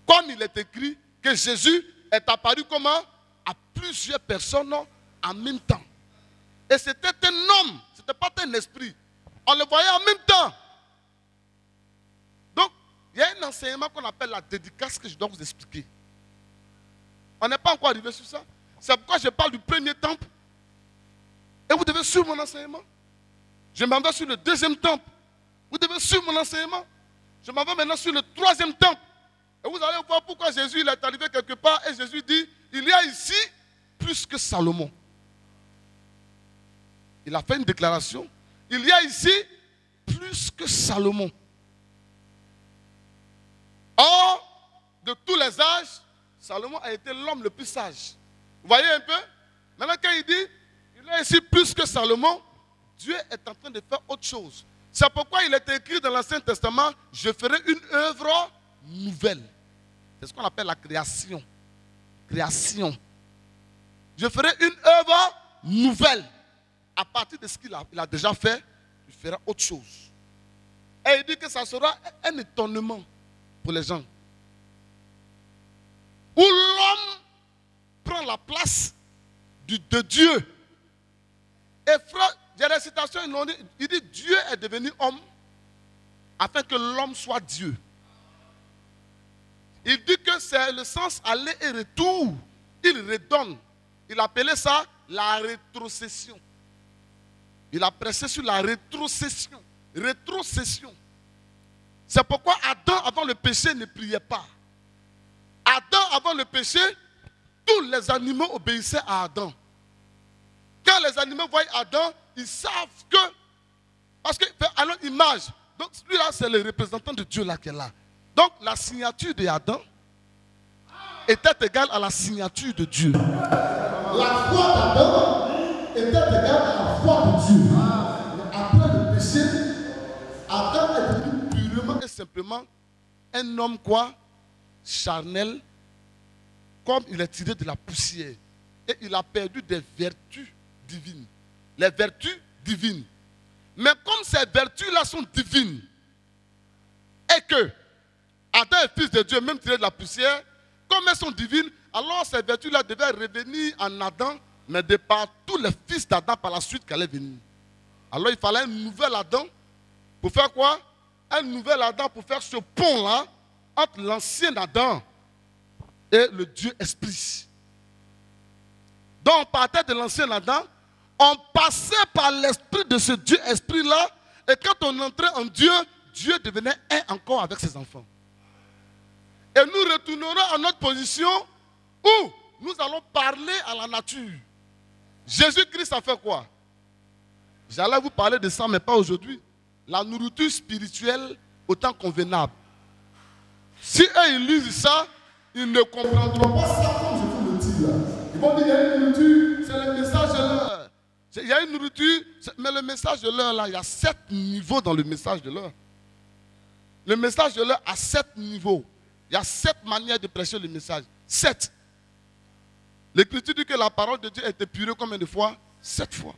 Comme il est écrit que Jésus est apparu comment? À plusieurs personnes en même temps. Et c'était un homme, ce n'était pas un esprit. On le voyait en même temps. Donc, il y a un enseignement qu'on appelle la dédicace que je dois vous expliquer. On n'est pas encore arrivé sur ça. C'est pourquoi je parle du premier temple. Et vous devez suivre mon enseignement. Je m'en vais sur le 2e temple. Vous devez suivre mon enseignement. Je m'en vais maintenant sur le 3e temple. Et vous allez voir pourquoi Jésus il est arrivé quelque part et Jésus dit, il y a ici plus que Salomon. Il a fait une déclaration. Il y a ici plus que Salomon. Or, de tous les âges, Salomon a été l'homme le plus sage. Vous voyez un peu? Maintenant, quand il dit, il y a ici plus que Salomon, Dieu est en train de faire autre chose. C'est pourquoi il est écrit dans l'Ancien Testament, je ferai une œuvre nouvelle. C'est ce qu'on appelle la création. Création. Je ferai une œuvre nouvelle. À partir de ce qu'il a déjà fait, il fera autre chose. Et il dit que ça sera un étonnement pour les gens. Où l'homme prend la place de Dieu. Et frère, il y a des citations, il dit Dieu est devenu homme afin que l'homme soit Dieu. Il dit que c'est le sens aller et retour. Il redonne. Il appelait ça la rétrocession. Il a pressé sur la rétrocession. Rétrocession. C'est pourquoi Adam, avant le péché, ne priait pas. Adam, avant le péché, tous les animaux obéissaient à Adam. Quand les animaux voient Adam, ils savent que... Parce que, à leur image, donc celui-là, c'est le représentant de Dieu là qui est là. Donc, la signature d'Adam était égale à la signature de Dieu. La foi d'Adam était égale à la foi de Dieu. Mais après le péché, Adam est devenu Purement et simplement un homme quoi? Charnel, comme il est tiré de la poussière. Et il a perdu des vertus divines. Les vertus divines. Mais comme ces vertus-là sont divines, et que Adam est fils de Dieu, même tiré de la poussière, comme elles sont divines, alors ces vertus-là devaient revenir en Adam, mais de par tous les fils d'Adam par la suite qu'elle est venue. Alors il fallait un nouvel Adam pour faire quoi? Un nouvel Adam pour faire ce pont-là entre l'ancien Adam et le Dieu Esprit. Donc on partait de l'ancien Adam, on passait par l'esprit de ce Dieu Esprit-là, et quand on entrait en Dieu, Dieu devenait un encore avec ses enfants. Et nous retournerons à notre position où nous allons parler à la nature. Jésus-Christ a fait quoi? J'allais vous parler de ça, mais pas aujourd'hui. La nourriture spirituelle autant convenable. Si eux ils lisent ça, ils ne comprendront pas ça comme je vous le dis là. Ils vont dire il y a une nourriture, c'est le message de l'heure. Il y a une nourriture, mais le message de l'heure là, il y a 7 niveaux dans le message de l'heure. Le message de l'heure a 7 niveaux. Il y a 7 manières de prêcher le message. 7. L'Écriture dit que la parole de Dieu a été purée combien de fois? 7 fois.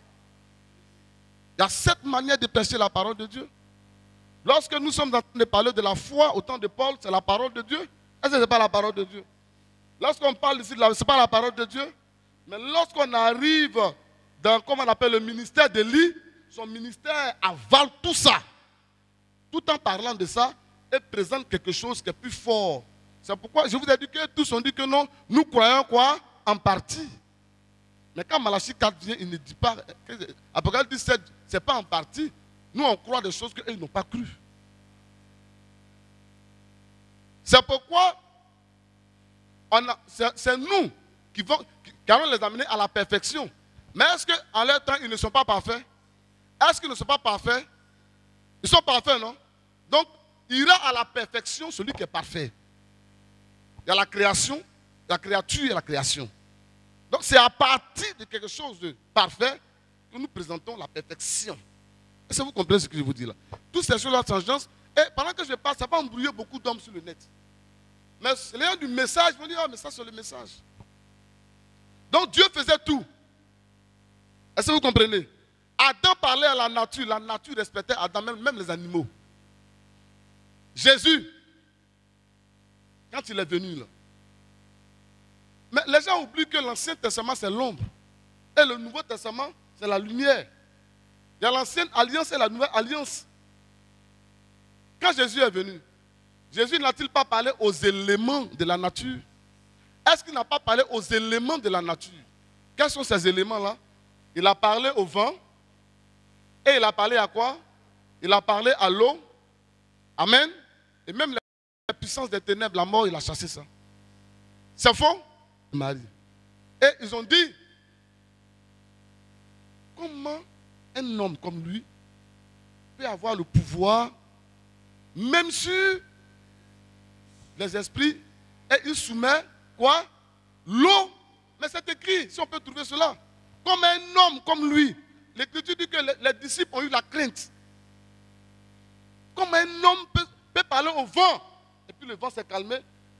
Il y a 7 manières de prêcher la parole de Dieu. Lorsque nous sommes en train de parler de la foi au temps de Paul, c'est la parole de Dieu. Est-ce que ce n'est pas la parole de Dieu? Lorsqu'on parle ici, ce n'est pas la parole de Dieu. Mais lorsqu'on arrive dans, comme on appelle le ministère d'Élie, son ministère avale tout ça. Tout en parlant de ça, et présente quelque chose qui est plus fort. C'est pourquoi je vous ai dit que tous ont dit que non, nous croyons quoi? En partie. Mais quand Malachie 4 vient, il ne dit pas, Apocalypse 17, ce n'est pas en partie. Nous, on croit des choses qu'eux n'ont pas cru. C'est pourquoi c'est nous qui allons les amener à la perfection. Mais est-ce qu'en leur temps, ils ne sont pas parfaits? Est-ce qu'ils ne sont pas parfaits? Ils sont parfaits, non? Donc, il ira à la perfection celui qui est parfait. Il y a la création, la créature et la création. Donc, c'est à partir de quelque chose de parfait que nous présentons la perfection. Est-ce que vous comprenez ce que je vous dis là? Toutes ces choses-là changent. Et pendant que je parle, ça va embrouiller beaucoup d'hommes sur le net. Mais les gens du message vont dire, ah, mais ça c'est le message. Donc Dieu faisait tout. Est-ce que vous comprenez? Adam parlait à la nature respectait Adam, même les animaux. Jésus, quand il est venu là, mais les gens oublient que l'Ancien Testament c'est l'ombre. Et le Nouveau Testament c'est la lumière. Il y a l'ancienne alliance et la nouvelle alliance. Quand Jésus est venu, Jésus n'a-t-il pas parlé aux éléments de la nature? Est-ce qu'il n'a pas parlé aux éléments de la nature? Quels sont ces éléments-là? Il a parlé au vent. Et il a parlé à quoi? Il a parlé à l'eau. Amen. Et même la puissance des ténèbres, la mort, il a chassé ça. C'est faux? Marie. Et ils ont dit, comment un homme comme lui peut avoir le pouvoir, même sur les esprits, et il soumet quoi? L'eau. Mais c'est écrit, si on peut trouver cela. Comme un homme comme lui. L'Écriture dit que les disciples ont eu la crainte. Comme un homme peut parler au vent, et puis le vent s'est calmé,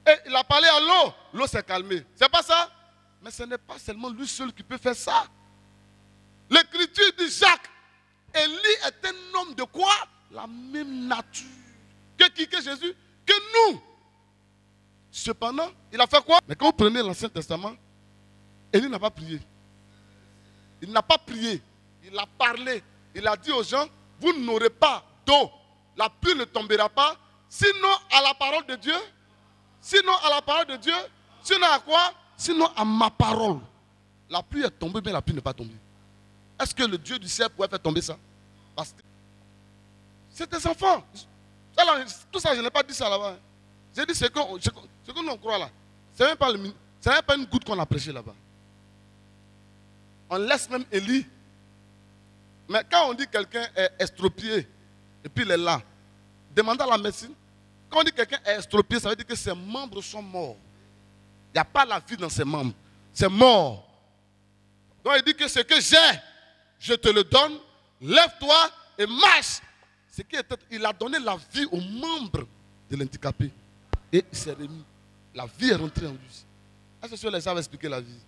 Et il a parlé à l'eau. L'eau s'est calmée. C'est pas ça? Mais ce n'est pas seulement lui seul qui peut faire ça. L'écriture dit Jacques. Élie est un homme de quoi? La même nature. Que Jésus? Que nous. Cependant, il a fait quoi? Mais quand vous prenez l'Ancien Testament, Élie n'a pas prié. Il n'a pas prié. Il a parlé. Il a dit aux gens, vous n'aurez pas d'eau. La pluie ne tombera pas. Sinon à la parole de Dieu. Sinon à la parole de Dieu. Sinon à quoi? Sinon à ma parole. La pluie est tombée, mais la pluie n'est pas tombée. Est-ce que le Dieu du ciel pouvait faire tomber ça? Parce que c'est des enfants. Alors, tout ça, je n'ai pas dit ça là-bas. J'ai dit ce que nous croit là. Ce n'est pas une goutte qu'on a prêché là-bas. On laisse même Élie. Mais quand on dit que quelqu'un est estropié, et puis il est là, demandez à la médecine. Quand on dit que quelqu'un est estropié, ça veut dire que ses membres sont morts. Il n'y a pas la vie dans ses membres. C'est mort. Donc il dit que ce que j'ai, je te le donne. Lève-toi et marche. Il a donné la vie aux membres de l'handicapé. Et il s'est remis. La vie est rentrée en lui. Est-ce que les gens savent expliquer la vie?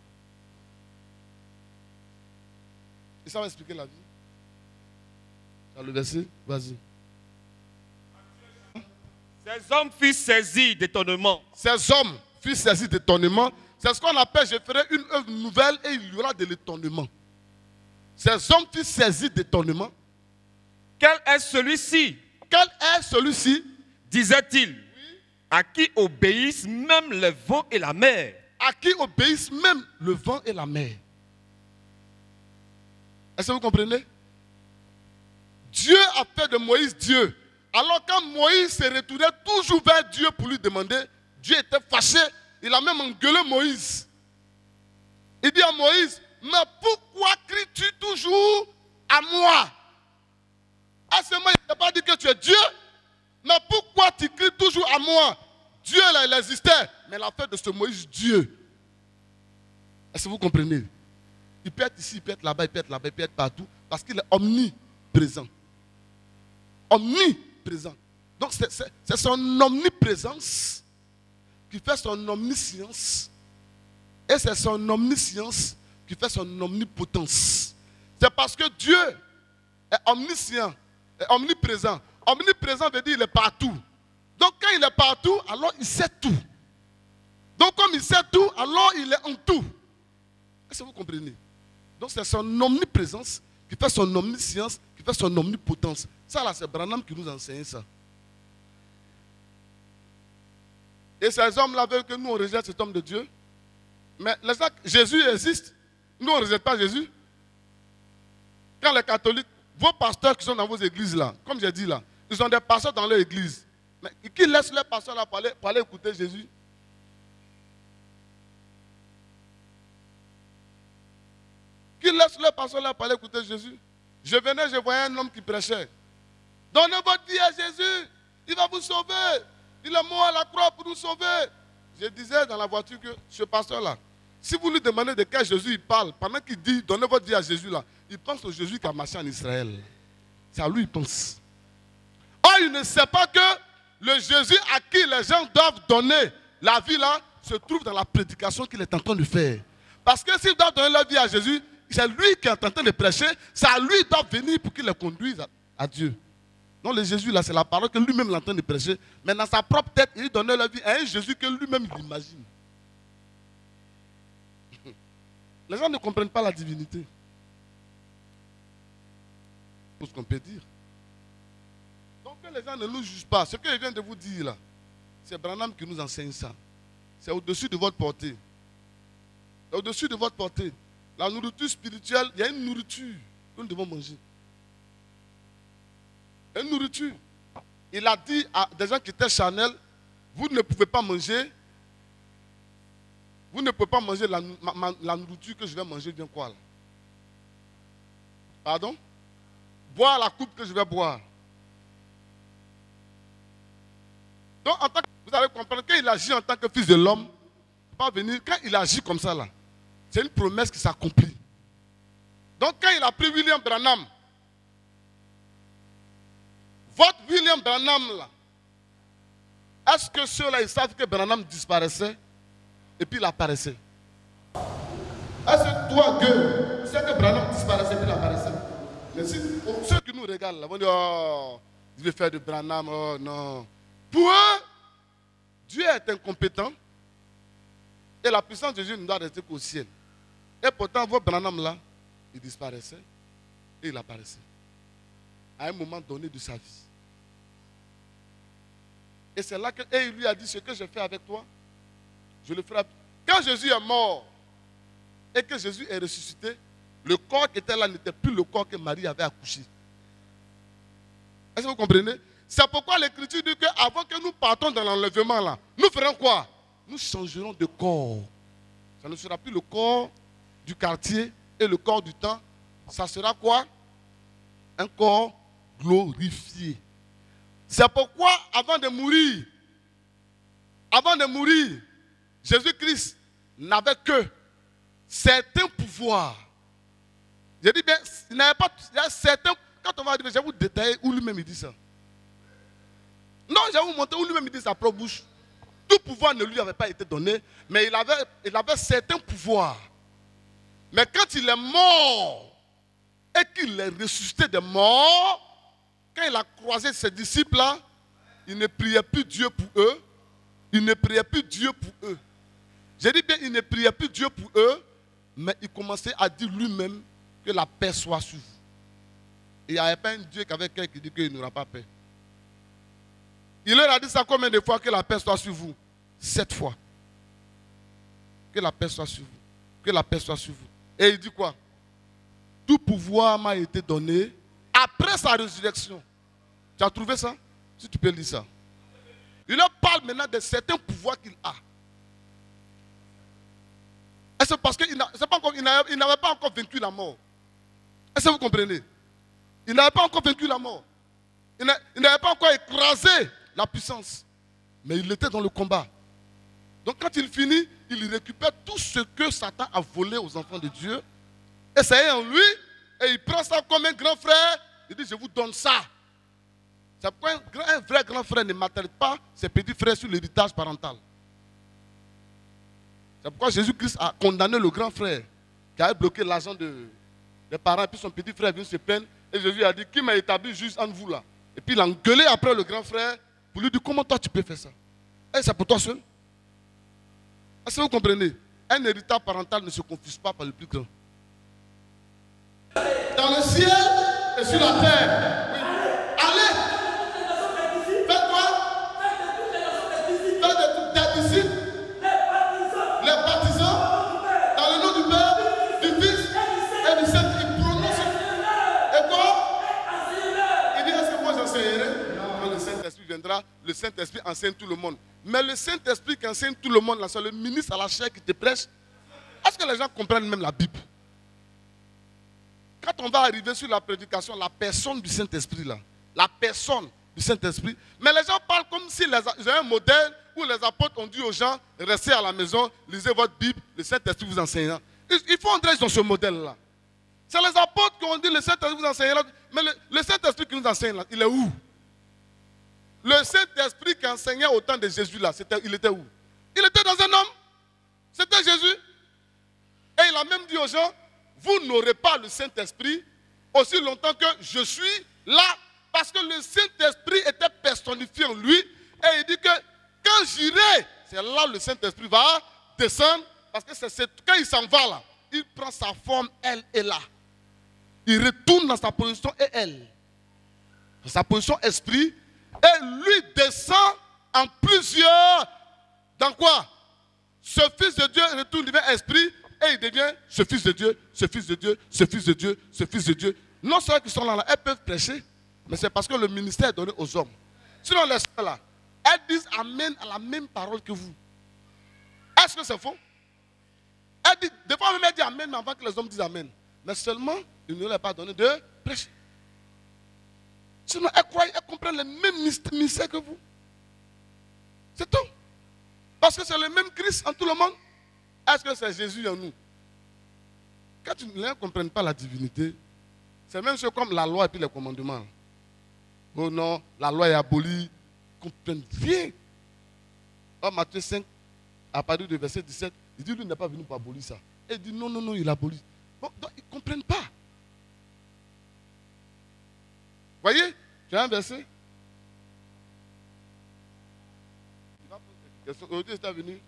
Ils savent expliquer la vie? Dans le verset, vas-y. Ces hommes furent saisis d'étonnement. Ces hommes furent saisis d'étonnement. C'est ce qu'on appelle, je ferai une œuvre nouvelle et il y aura de l'étonnement. Ces hommes furent saisis d'étonnement. Quel est celui-ci? Quel est celui-ci? Disait-il. Oui. À qui obéissent même le vent et la mer. À qui obéissent même le vent et la mer. Est-ce que vous comprenez? Dieu a fait de Moïse Dieu. Alors quand Moïse se retournait toujours vers Dieu pour lui demander, Dieu était fâché. Il a même engueulé Moïse. Il dit à Moïse, mais pourquoi cries-tu toujours à moi? À ce moment, il n'a pas dit que tu es Dieu. Mais pourquoi tu cries toujours à moi? Dieu là, il existait. Mais il a fait de ce Moïse Dieu. Est-ce que vous comprenez? Il peut être ici, il peut être là-bas, il peut être là-bas, il peut être partout. Parce qu'il est omniprésent. Omniprésent. Donc c'est son omniprésence qui fait son omniscience. Et c'est son omniscience qui fait son omnipotence. C'est parce que Dieu est omniscient, est omniprésent. Omniprésent veut dire qu'il est partout. Donc quand il est partout, alors il sait tout. Donc comme il sait tout, alors il est en tout. Est-ce que vous comprenez? Donc c'est son omniprésence qui fait son omniscience, qui fait son omnipotence. Ça là, c'est Branham qui nous enseigne ça. Et ces hommes-là veulent que nous on rejette cet homme de Dieu. Mais Jésus existe. Nous on ne rejette pas Jésus. Quand les catholiques, vos pasteurs qui sont dans vos églises là, comme j'ai dit là, ils ont des pasteurs dans leur église. Mais qui laisse les pasteurs là pour aller écouter Jésus? Qui laisse les pasteurs là pour aller écouter Jésus? Je venais, je voyais un homme qui prêchait. Donnez votre vie à Jésus, il va vous sauver. Il est mort à la croix pour nous sauver. Je disais dans la voiture que ce pasteur-là, si vous lui demandez de quel Jésus il parle, pendant qu'il dit donnez votre vie à Jésus là, il pense au Jésus qui a marché en Israël. C'est à lui il pense. Or, il ne sait pas que le Jésus à qui les gens doivent donner la vie là, se trouve dans la prédication qu'il est en train de faire. Parce que s'ils doivent donner la vie à Jésus, c'est lui qui est en train de prêcher, c'est à lui qu'ils doivent venir pour qu'il les conduise à Dieu. Non, le Jésus là, c'est la parole que lui-même est en train de prêcher. Mais dans sa propre tête, il donnait la vie à un Jésus que lui-même il imagine. Les gens ne comprennent pas la divinité. C'est ce qu'on peut dire. Donc que les gens ne nous jugent pas. Ce que je viens de vous dire là, c'est Branham qui nous enseigne ça. C'est au-dessus de votre portée. C'est au-dessus de votre portée. La nourriture spirituelle, il y a une nourriture que nous devons manger. Une nourriture. Il a dit à des gens qui étaient charnels, vous ne pouvez pas manger. Vous ne pouvez pas manger la nourriture que je vais manger, bien quoi là? Pardon? Boire la coupe que je vais boire. Donc, en tant que, vous allez comprendre, quand il agit en tant que fils de l'homme, pas venir, quand il agit comme ça là, c'est une promesse qui s'accomplit. Donc, quand il a pris William Branham, votre William Branham là, Est-ce que ceux-là, ils savent que Branham disparaissait et puis il apparaissait? Est-ce que toi, Gueux, tu sais que Branham disparaissait et puis il apparaissait? Mais si, ceux qui nous regardent là vont dire, oh, je vais faire de Branham, oh non. Pour eux, Dieu est incompétent et la puissance de Dieu ne doit rester qu'au ciel. Et pourtant, votre Branham là, il disparaissait et il apparaissait à un moment donné de sa vie. Et c'est là qu'il lui a dit, ce que je fais avec toi, je le ferai. Quand Jésus est mort et que Jésus est ressuscité, le corps qui était là n'était plus le corps que Marie avait accouché. Est-ce que vous comprenez? C'est pourquoi l'Écriture dit qu'avant que nous partons dans l'enlèvement là, nous ferons quoi? Nous changerons de corps. Ça ne sera plus le corps du quartier et le corps du temps. Ça sera quoi? Un corps glorifié. C'est pourquoi avant de mourir, Jésus-Christ n'avait que certains pouvoirs. Je dis bien, il n'avait pas, il y a certains, quand on va dire, je vais vous détailler où lui-même il dit ça. Non, je vais vous montrer où lui-même il dit sa propre bouche. Tout pouvoir ne lui avait pas été donné, mais il avait certains pouvoirs. Mais quand il est mort et qu'il est ressuscité des morts, quand il a croisé ses disciples-là, il ne priait plus Dieu pour eux. Il ne priait plus Dieu pour eux. J'ai dit bien, il ne priait plus Dieu pour eux, mais il commençait à dire lui-même que la paix soit sur vous. Il n'y avait pas un Dieu qu'avec quelqu'un qui dit qu'il n'aura pas paix. Il leur a dit ça combien de fois? Que la paix soit sur vous? 7 fois. Que la paix soit sur vous. Que la paix soit sur vous. Et il dit quoi? Tout pouvoir m'a été donné après sa résurrection. Tu as trouvé ça? Si tu peux lire ça. Il leur parle maintenant de certains pouvoirs qu'il a. Et c'est parce qu'il n'avait pas encore vaincu la mort. Est-ce que vous comprenez? Il n'avait pas encore vaincu la mort. Il n'avait pas encore écrasé la puissance. Mais il était dans le combat. Donc quand il finit, il récupère tout ce que Satan a volé aux enfants de Dieu. Et ça est en lui. Et il prend ça comme un grand frère. Il dit, je vous donne ça. C'est pourquoi un vrai grand frère ne maltraite pas ses petits frères sur l'héritage parental. C'est pourquoi Jésus-Christ a condamné le grand frère qui avait bloqué l'argent des parents. Et puis son petit frère est venu se plaindre. Et Jésus a dit, qui m'a établi juste entre vous là? Et puis il a engueulé après le grand frère pour lui dire, comment toi tu peux faire ça? Et c'est pour toi seul. Est-ce que vous comprenez? Un héritage parental ne se confuse pas par le plus grand. Dans le ciel et sur la terre. Oui. Allez. Faites quoi? Faites de tes disciples. Les baptisants. Dans le nom du Père, du Fils et du Saint-Esprit. Il prononce. Et quoi? Il dit, est-ce que moi j'enseignerai? Non, le Saint-Esprit viendra. Le Saint-Esprit enseigne tout le monde. Mais le Saint-Esprit qui enseigne tout le monde, là, c'est le ministre à la chair qui te prêche. Est-ce que les gens comprennent même la Bible? Quand on va arriver sur la prédication, la personne du Saint-Esprit là, la personne du Saint-Esprit, mais les gens parlent comme si ils avaient un modèle où les apôtres ont dit aux gens, restez à la maison, lisez votre Bible, le Saint-Esprit vous enseignera. Il faut entrer dans ce modèle-là. C'est les apôtres qui ont dit, le Saint-Esprit vous enseignera, mais le Saint-Esprit qui nous enseigne là, il est où? Le Saint-Esprit qui enseignait au temps de Jésus là, il était où? Il était dans un homme. C'était Jésus. Et il a même dit aux gens, vous n'aurez pas le Saint-Esprit aussi longtemps que je suis là. Parce que le Saint-Esprit était personnifié en lui. Et il dit que quand j'irai, c'est là où le Saint-Esprit va descendre. Parce que quand il s'en va là, il prend sa forme, elle est là. Il retourne dans sa position et elle. Dans sa position esprit. Et lui descend en plusieurs. Dans quoi? Ce Fils de Dieu retourne, il devient esprit. Et il devient ce Fils de Dieu, ce Fils de Dieu, ce Fils de Dieu, ce Fils de Dieu. Non seulement qui sont là, elles peuvent prêcher, mais c'est parce que le ministère est donné aux hommes. Sinon, les soeurs là, elles disent Amen à la même parole que vous. Est-ce que c'est faux? Elle dit, des fois même elle dit Amen, mais avant que les hommes disent Amen. Mais seulement, il ne leur a pas donné de prêcher. Sinon, elles croient, elles comprennent les mêmes mystères que vous. C'est tout. Parce que c'est le même Christ en tout le monde. Est-ce que c'est Jésus en nous? Quand les gens ne comprennent pas la divinité, c'est même chose comme la loi et puis les commandements. Oh non, la loi est abolie. Ils ne comprennent rien. Dans Matthieu 5, à partir du verset 17, il dit, lui n'est pas venu pour abolir ça. Et il dit, non, non, non, il abolit. Bon, donc, ils ne comprennent pas. Voyez, tu as un verset. Aujourd'hui, il est venu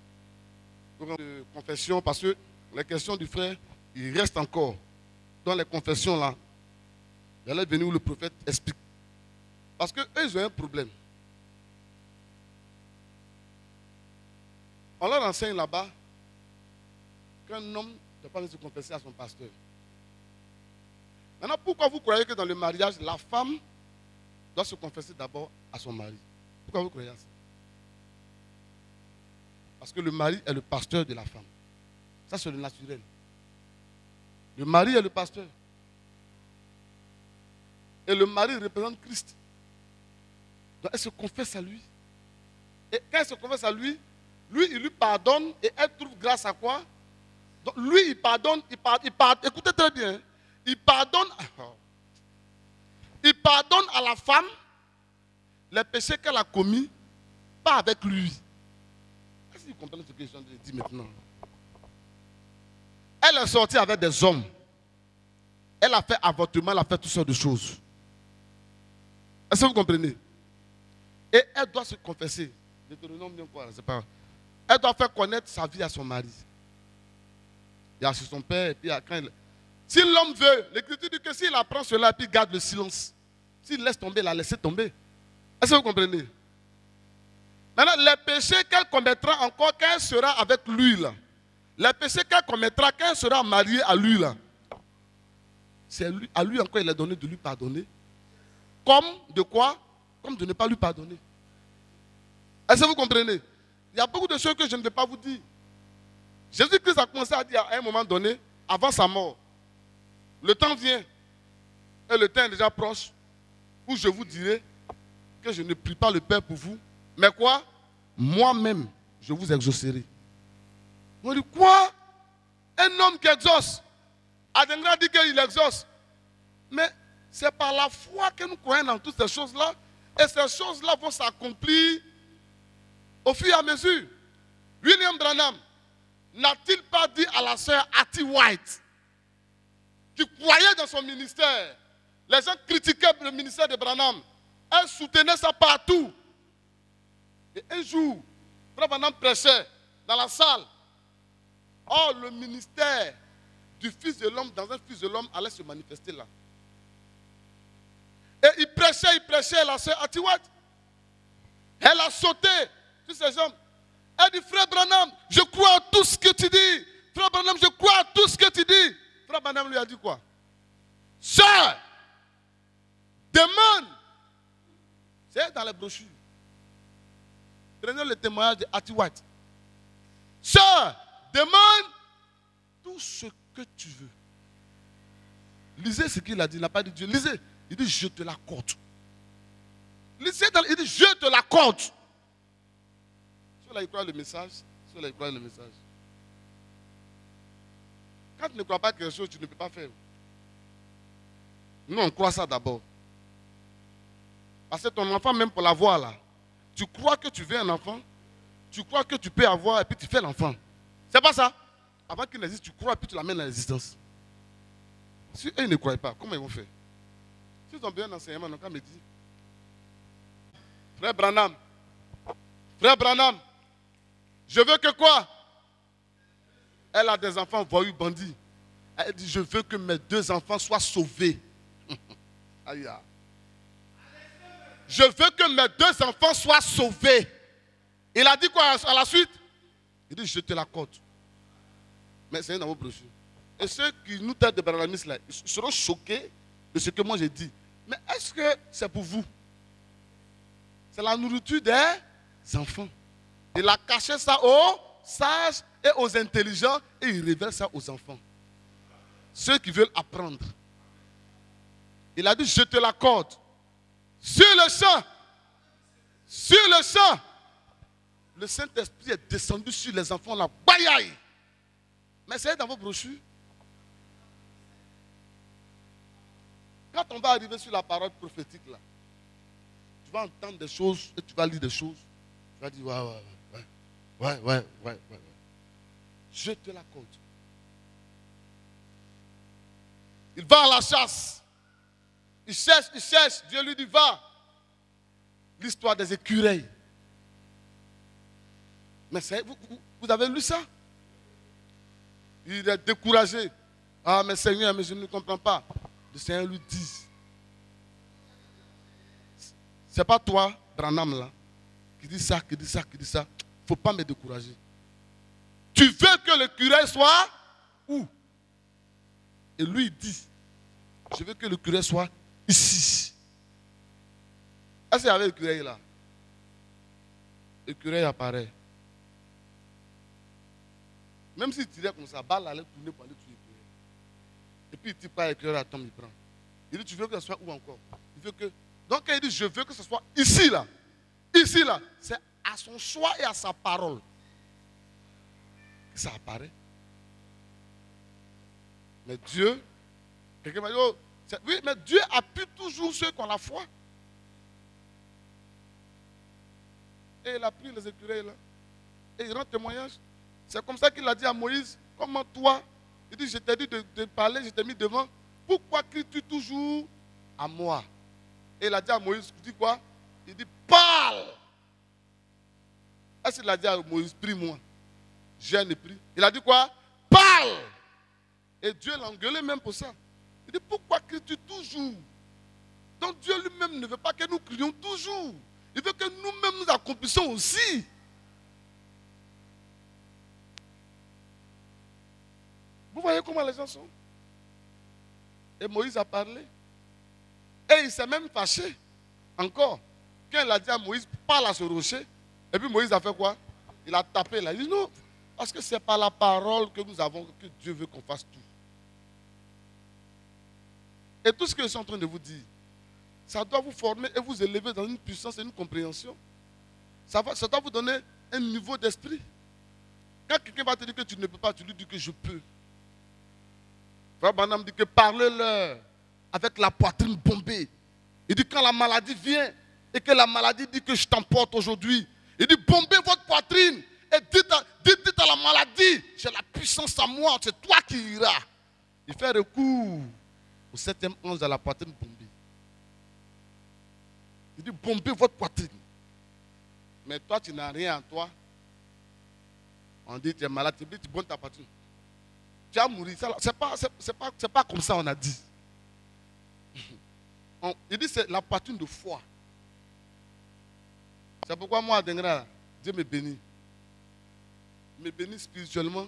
pour une confession parce que les questions du frère, il reste encore dans les confessions là. Il est venu où le prophète explique. Parce qu'eux, ils ont un problème. On leur enseigne là-bas qu'un homme ne doit pas se confesser à son pasteur. Maintenant, pourquoi vous croyez que dans le mariage, la femme doit se confesser d'abord à son mari? Pourquoi vous croyez à ça? Parce que le mari est le pasteur de la femme. Ça, c'est le naturel. Le mari est le pasteur. Et le mari représente Christ. Donc, elle se confesse à lui. Et quand elle se confesse à lui, lui, il lui pardonne et elle trouve grâce à quoi? Donc, lui, il pardonne, écoutez très bien, il pardonne à la femme les péchés qu'elle a commis, pas avec lui. Est-ce que vous comprenez ce que je suis en train de dire maintenant? Elle est sortie avec des hommes. Elle a fait avortement, elle a fait toutes sortes de choses. Est-ce que vous comprenez? Et elle doit se confesser. C'est pas... Elle doit faire connaître sa vie à son mari. Il y a chez son père, et puis quand il... Si l'homme veut, l'Écriture dit que s'il apprend cela et puis garde le silence, s'il laisse tomber, la laisser tomber. Est-ce que vous comprenez? Maintenant, les péchés qu'elle commettra encore quand elle sera avec lui, là, les péchés qu'elle commettra quand elle sera mariée à lui, là, c'est à lui encore il est donné de lui pardonner. Comme de quoi? Comme de ne pas lui pardonner. Est-ce que vous comprenez? Il y a beaucoup de choses que je ne vais pas vous dire. Jésus-Christ a commencé à dire à un moment donné, avant sa mort, le temps vient, et le temps est déjà proche, où je vous dirai que je ne prie pas le Père pour vous, mais quoi? Moi-même, je vous exaucerai. On dit quoi? Un homme qui exauce. Adengra dit qu'il exauce. Mais c'est par la foi que nous croyons dans toutes ces choses-là, et ces choses-là vont s'accomplir au fur et à mesure. William Branham n'a-t-il pas dit à la sœur Hattie White, qui croyait dans son ministère, les gens critiquaient le ministère de Branham, elle soutenait ça partout. Et un jour, Frère Branham prêchait dans la salle. Or, le ministère du Fils de l'homme, dans un Fils de l'homme, allait se manifester là. Et il prêchait, la sœur Hattie White. Elle a sauté sur ses jambes. Elle dit, Frère Branham, je crois à tout ce que tu dis. Frère Branham, je crois à tout ce que tu dis. Frère Branham lui a dit quoi? Sœur, demande. C'est dans les brochures. Prenez le témoignage de Hattie White. Sœur, demande tout ce que tu veux. Lisez ce qu'il a dit. Il n'a pas dit Dieu. Lisez. Il dit, je te l'accorde. Lisez, il dit, je te l'accorde. Ceux-là, ils croient le message. Ceux-là, ils croient le message. Quand tu ne crois pas quelque chose, tu ne peux pas faire. Nous, on croit ça d'abord. Parce que ton enfant, même pour l'avoir là, tu crois que tu veux un enfant, tu crois que tu peux avoir et puis tu fais l'enfant. C'est pas ça. Avant qu'il n'existe, tu crois et puis tu l'amènes à l'existence. Si eux ne croient pas, comment ils vont faire? S'ils ont besoin d'enseignement, donc on me dit, Frère Branham, je veux que quoi? Elle a des enfants voyous bandits. Elle dit, je veux que mes 2 enfants soient sauvés. Aïe. Je veux que mes 2 enfants soient sauvés. Il a dit quoi à la suite? Il dit, je te l'accorde. Mais c'est dans vos brochures. Et ceux qui nous traitent de branhamistes là, ils seront choqués de ce que moi j'ai dit. Mais est-ce que c'est pour vous? C'est la nourriture des enfants. Il a caché ça aux sages et aux intelligents et il révèle ça aux enfants. Ceux qui veulent apprendre. Il a dit, je te l'accorde. Sur le champ, le Saint-Esprit est descendu sur les enfants là. Bayaï! Mais c'est dans vos brochures. Quand on va arriver sur la parole prophétique là, tu vas entendre des choses et tu vas lire des choses. Tu vas dire, ouais. Ouais. Je te l'accorde. Il va à la chasse. Il cherche. Dieu lui dit, va. L'histoire des écureuils. Mais vous avez lu ça? Il est découragé. Ah, mais Seigneur, mais je ne comprends pas. Le Seigneur lui dit, c'est pas toi, Branham, là, qui dit ça. Il ne faut pas me décourager. Tu veux que l'écureuil soit où? Et lui, il dit, je veux que l'écureuil soit ici. Est-ce qu'il y avait l'écureuil là? L'écureuil apparaît. Même s'il tirait comme ça, balle allait tourner pour aller tuer l'écureuil. Et puis il tire pas l'écureuil, tombe, il prend. Il dit, tu veux que ce soit où encore? Il veut que... Donc il dit, je veux que ce soit ici là. Ici là. C'est à son choix et à sa parole que ça apparaît. Mais Dieu, quelqu'un m'a dit, oh, oui, mais Dieu appuie toujours ceux qui ont la foi. Et il a pris les écureuils là. Et il rend témoignage. C'est comme ça qu'il a dit à Moïse, comment toi, il dit, je t'ai dit de parler, je t'ai mis devant. Pourquoi cries-tu toujours à moi? Et il a dit à Moïse, tu dis quoi? Il dit, parle. Est-ce qu'il a dit à Moïse, prie-moi? Je n'ai pris. Il a dit quoi? Parle. Et Dieu l'a engueulé même pour ça. Il dit, pourquoi cries-tu toujours? Donc Dieu lui-même ne veut pas que nous crions toujours. Il veut que nous-mêmes nous accomplissions aussi. Vous voyez comment les gens sont? Et Moïse a parlé. Et il s'est même fâché. Encore. Quand il a dit à Moïse, parle à ce rocher. Et puis Moïse a fait quoi? Il a tapé là. Il dit non. Parce que c'est par la parole que nous avons, que Dieu veut qu'on fasse tout. Et tout ce que je suis en train de vous dire, ça doit vous former et vous élever dans une puissance et une compréhension. Ça doit vous donner un niveau d'esprit. Quand quelqu'un va te dire que tu ne peux pas, tu lui dis que je peux. Frère Branham dit que parlez-leur avec la poitrine bombée. Il dit quand la maladie vient et que la maladie dit que je t'emporte aujourd'hui, il dit bombez votre poitrine et dites à la maladie, j'ai la puissance à moi, c'est toi qui iras. Il fait recours au 7e ange de la poitrine bombée. Il dit bombez votre poitrine. Mais toi tu n'as rien en toi. On dit tu es malade, tu bonnes ta poitrine. Tu vas mourir. C'est pas comme ça on a dit. Il dit c'est la poitrine de foi. C'est pourquoi moi, à Dengra, Dieu me bénit. Il me bénit spirituellement,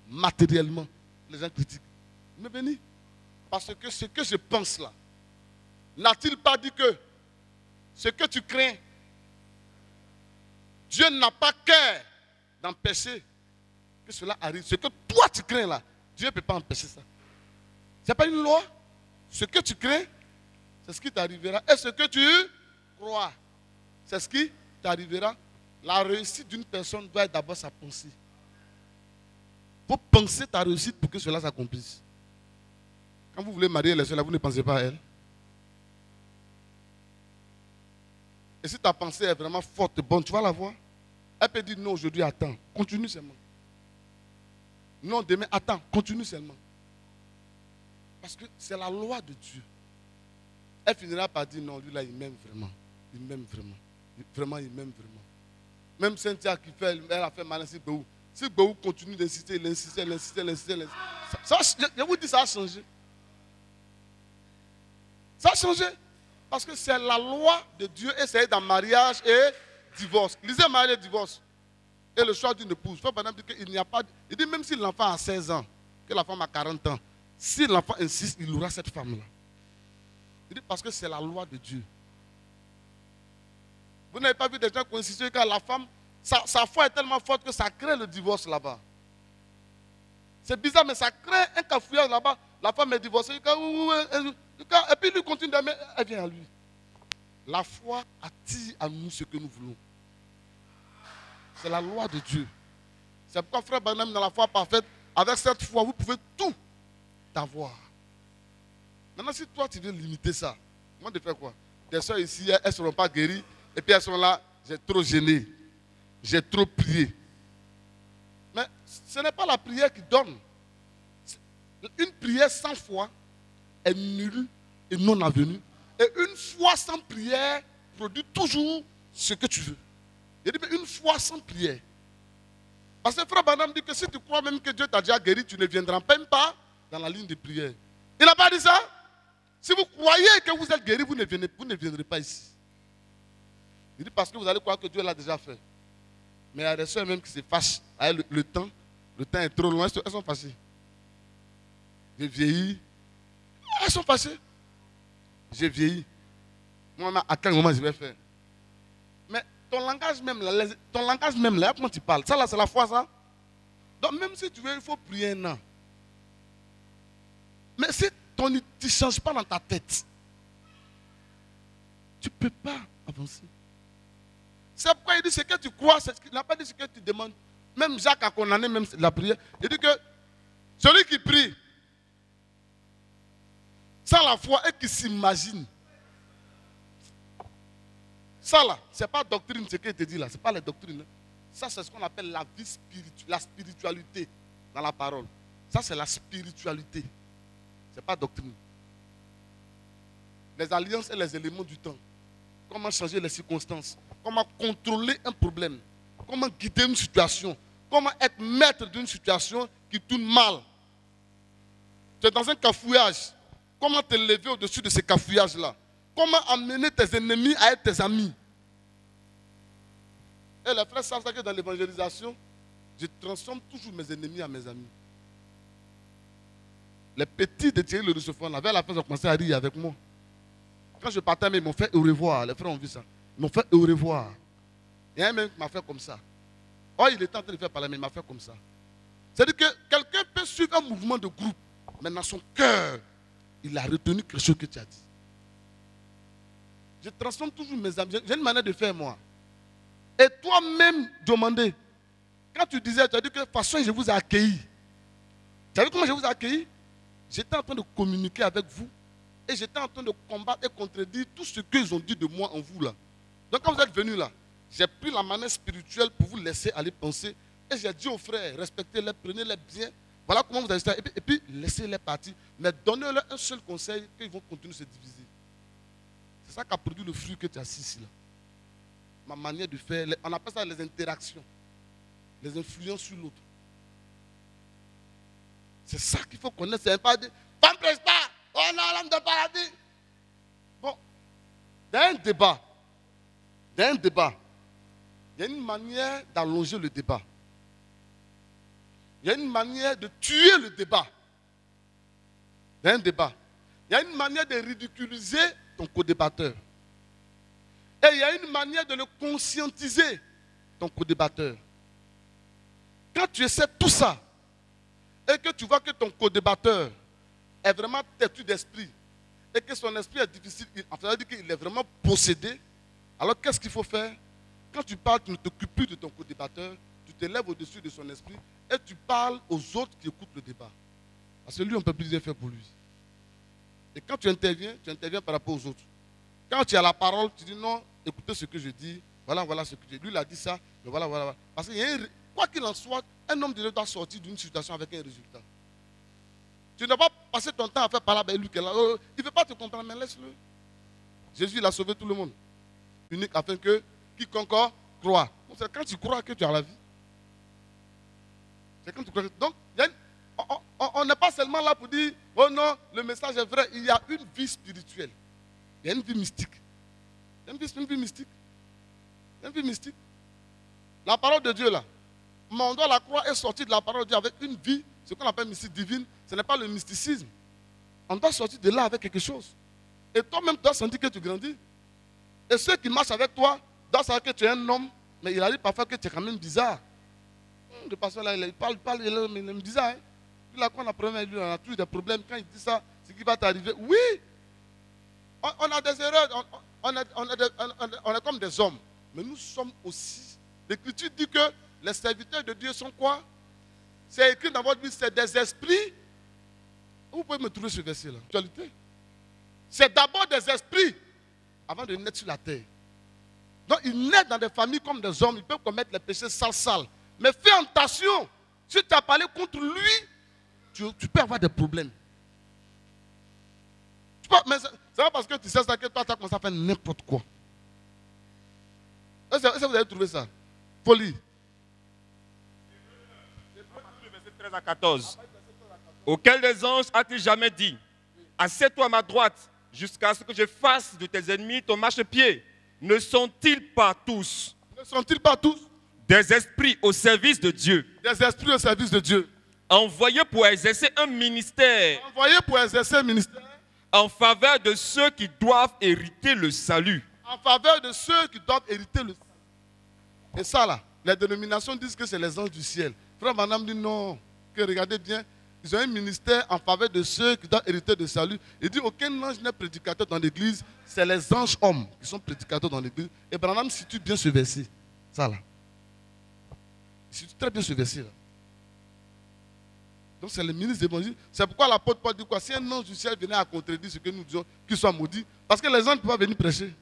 matériellement. Les gens critiquent. Il me bénit. Parce que ce que je pense là, n'a-t-il pas dit que ce que tu crains, Dieu n'a pas cœur d'empêcher que cela arrive. Ce que toi tu crains là, Dieu ne peut pas empêcher ça. Ce n'est pas une loi. Ce que tu crains, c'est ce qui t'arrivera. Et ce que tu crois, c'est ce qui t'arrivera. La réussite d'une personne doit être d'abord sa pensée. Il faut penser ta réussite pour que cela s'accomplisse. Quand vous voulez marier les soeurs, vous ne pensez pas à elle. Et si ta pensée est vraiment forte et bonne, tu vas la voir. Elle peut dire non aujourd'hui, attends, continue seulement. Non, demain, attends, continue seulement. Parce que c'est la loi de Dieu. Elle finira par dire non, lui là, il m'aime vraiment. Il m'aime vraiment. Vraiment, il m'aime vraiment. Même Cynthia qui fait, elle a fait mal à Béou. Si Béou continue d'insister, l'insister. Je vous dis, ça a changé. Ça a changé. Parce que c'est la loi de Dieu et c'est dans mariage et divorce. Lisez mariage et divorce. Et le choix d'une épouse. Frère Branham dit qu'il n'y a pas. Il dit même si l'enfant a 16 ans, que la femme a 40 ans, si l'enfant insiste, il aura cette femme-là. Il dit parce que c'est la loi de Dieu. Vous n'avez pas vu des gens qui insistent que la femme, sa foi est tellement forte que ça crée le divorce là-bas. C'est bizarre, mais ça crée un cafouillage là-bas. La femme est divorcée. Et puis lui continue d'aimer, elle vient à lui. La foi attire à nous ce que nous voulons. C'est la loi de Dieu. C'est pourquoi frère Branham dans la foi parfaite, avec cette foi, vous pouvez tout avoir. Maintenant, si toi tu veux limiter ça, moi de faire quoi? Des soeurs ici, elles ne seront pas guéries. Et puis elles sont là, j'ai trop gêné. J'ai trop prié. ce n'est pas la prière qui donne. Une prière sans foi est nulle et non avenue. Et une foi sans prière produit toujours ce que tu veux. Il dit, mais une foi sans prière. Parce que frère Branham dit que si tu crois même que Dieu t'a déjà guéri, tu ne viendras même pas dans la ligne de prière. Il n'a pas dit ça? Si vous croyez que vous êtes guéri, vous ne viendrez pas ici. Il dit parce que vous allez croire que Dieu l'a déjà fait. Mais il y a des soeurs même qui se fâchent. Le temps est trop loin, elles sont fâchées. J'ai vieilli. Elles sont fâchées. J'ai vieilli. Moi, à quel moment je vais faire? Mais ton langage même là, comment tu parles? Ça là, c'est la foi, ça. Donc même si tu veux, il faut prier un an. Mais si tu ne changes pas dans ta tête, tu ne peux pas avancer. C'est pourquoi il dit ce que tu crois, il n'a pas dit ce que tu demandes. Même Jacques a condamné même la prière. Il dit que celui qui prie sans la foi et qui s'imagine. Ça là, ce n'est pas doctrine ce qu'il te dit là, ce n'est pas la doctrine. Hein. Ça c'est ce qu'on appelle la vie spirituelle, la spiritualité dans la parole. Ça c'est la spiritualité. Ce n'est pas doctrine. Les alliances et les éléments du temps. Comment changer les circonstances. Comment contrôler un problème. Comment guider une situation. Comment être maître d'une situation qui tourne mal. Tu es dans un cafouillage. Comment te lever au-dessus de ces cafouillages-là. Comment amener tes ennemis à être tes amis. Et les frères savent que dans l'évangélisation, je transforme toujours mes ennemis en mes amis. Les petits de Thierry le Rochefort, vers la fin, ils ont commencé à rire avec moi. Quand je partais, ils m'ont fait au revoir. Les frères ont vu ça. Ils m'ont fait au revoir. Il y a un même qui m'a fait comme ça. Oh, il était en train de faire parler, mais il m'a fait comme ça. C'est-à-dire que quelqu'un peut suivre un mouvement de groupe, mais dans son cœur, il a retenu quelque chose que tu as dit. Je transforme toujours mes amis. J'ai une manière de faire, moi. Et toi-même, demander. Quand tu disais, tu as dit que de toute façon, je vous ai accueilli. Tu as vu comment je vous ai accueilli? J'étais en train de communiquer avec vous. Et j'étais en train de combattre et contredire tout ce qu'ils ont dit de moi en vous là. Donc quand vous êtes venus là, j'ai pris la manière spirituelle pour vous laisser aller penser. Et j'ai dit aux frères, respectez-les, prenez-les bien. Voilà comment vous agissez. Et puis laissez-les partir. Mais donnez-leur un seul conseil qu'ils vont continuer de se diviser. C'est ça qui a produit le fruit que tu as ici là. Ma manière de faire, on appelle ça les interactions. Les influences sur l'autre. C'est ça qu'il faut connaître. C'est pas dire, femme presse pas. Oh non, l'homme de paradis. Bon, dans un débat, il y a une manière d'allonger le débat. Il y a une manière de tuer le débat. Dans un débat, il y a une manière de ridiculiser ton co-débatteur. Et il y a une manière de le conscientiser, ton co-débatteur. Quand tu essaies tout ça, et que tu vois que ton co-débatteur est vraiment têtu d'esprit, et que son esprit est difficile, ça veut dire qu'il est vraiment possédé, alors qu'est-ce qu'il faut faire? Quand tu parles, tu ne t'occupes plus de ton co-débatteur, tu te lèves au-dessus de son esprit, et tu parles aux autres qui écoutent le débat. Parce que lui, on ne peut plus rien faire pour lui. Et quand tu interviens par rapport aux autres. Quand tu as la parole, tu dis non, écoutez ce que je dis, voilà ce que je dis. Lui, il a dit ça, mais voilà. Parce que quoi qu'il en soit, un homme de Dieu doit sortir d'une situation avec un résultat. Tu ne dois pas passer ton temps à faire parler avec lui. Il ne veut pas te comprendre, mais laisse-le. Jésus, il a sauvé tout le monde. Unique afin que quiconque croit. C'est quand tu crois que tu as la vie. C'est quand tu crois. Donc, on n'est pas seulement là pour dire, oh non, le message est vrai. Il y a une vie spirituelle. Il y a une vie mystique. Il y a une vie mystique. Il y a une vie mystique. La parole de Dieu là. Mais on doit la croire et sortir de la parole de Dieu avec une vie, ce qu'on appelle mystique divine. Ce n'est pas le mysticisme. On doit sortir de là avec quelque chose. Et toi-même, tu dois sentir que tu grandis. Et ceux qui marchent avec toi doivent savoir que tu es un homme, mais il arrive parfois que tu es quand même bizarre. Le pasteur là, il parle, il est bizarre. Hein? Puis là, quand on a problème, on a toujours des problèmes. Quand il dit ça, ce qui va t'arriver. Oui! On a des erreurs, on est comme des hommes. Mais nous sommes aussi. L'Écriture dit que les serviteurs de Dieu sont quoi? C'est écrit dans votre Bible, c'est des esprits. Vous pouvez me trouver ce verset-là. C'est d'abord des esprits avant de naître sur la terre. Donc ils naissent dans des familles comme des hommes. Ils peuvent commettre les péchés sales. Mais fais attention. Si tu as parlé contre lui, tu peux avoir des problèmes. Mais c'est pas parce que tu sais ça que toi, tu as commencé à faire n'importe quoi. Est-ce que vous avez trouvé ça? Folie. Verset 13 à 14. Auquel des anges a-t-il jamais dit, assieds-toi à ma droite, jusqu'à ce que je fasse de tes ennemis ton marchepied? Ne sont-ils pas tous des esprits au service de Dieu, des esprits au service de Dieu, envoyés pour exercer un ministère en faveur de ceux qui doivent hériter le salut? En faveur de ceux qui doivent hériter le salut. Et ça là, les dénominations disent que c'est les anges du ciel. Frère Madame dit non, que regardez bien, ils ont un ministère en faveur de ceux qui doivent hériter le salut. Il dit aucun ange n'est prédicateur dans l'église, c'est les anges hommes qui sont prédicateurs dans l'église. Et Branham situe bien ce verset. Ça là. Il situe très bien ce verset là. Donc c'est le ministre des évangiles. C'est pourquoi l'apôtre Paul dit quoi? Si un ange du ciel venait à contredire ce que nous disons, qu'il soit maudit. Parce que les anges ne peuvent pas venir prêcher.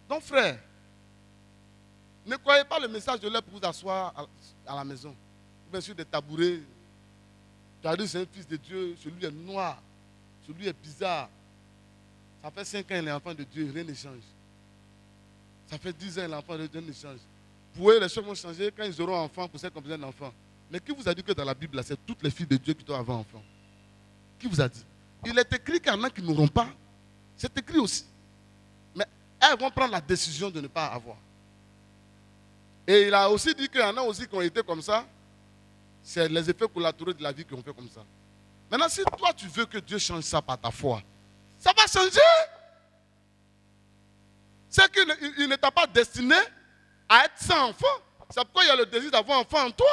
Donc frère, ne croyez pas le message de l'heure pour vous asseoir à la maison. Bien sûr des tabourets. Tu as dit c'est un fils de Dieu, celui est noir, celui est bizarre. Ça fait 5 ans il est enfant de Dieu, rien ne change. Ça fait 10 ans il est enfant de Dieu, rien ne change. Pour eux, les choses vont changer quand ils auront enfant pour ceux qui ont besoin d'enfants. Mais qui vous a dit que dans la Bible, c'est toutes les filles de Dieu qui doivent avoir enfant? Qui vous a dit? Il est écrit qu'il y en a qui n'auront pas. C'est écrit aussi. Mais elles vont prendre la décision de ne pas avoir. Et il a aussi dit qu'il y en a aussi qui ont été comme ça. C'est les effets collatéraux de la vie qui ont fait comme ça. Maintenant, si toi tu veux que Dieu change ça par ta foi, ça va changer. C'est qu'il ne t'a pas destiné à être sans enfant. C'est pourquoi il y a le désir d'avoir un enfant en toi.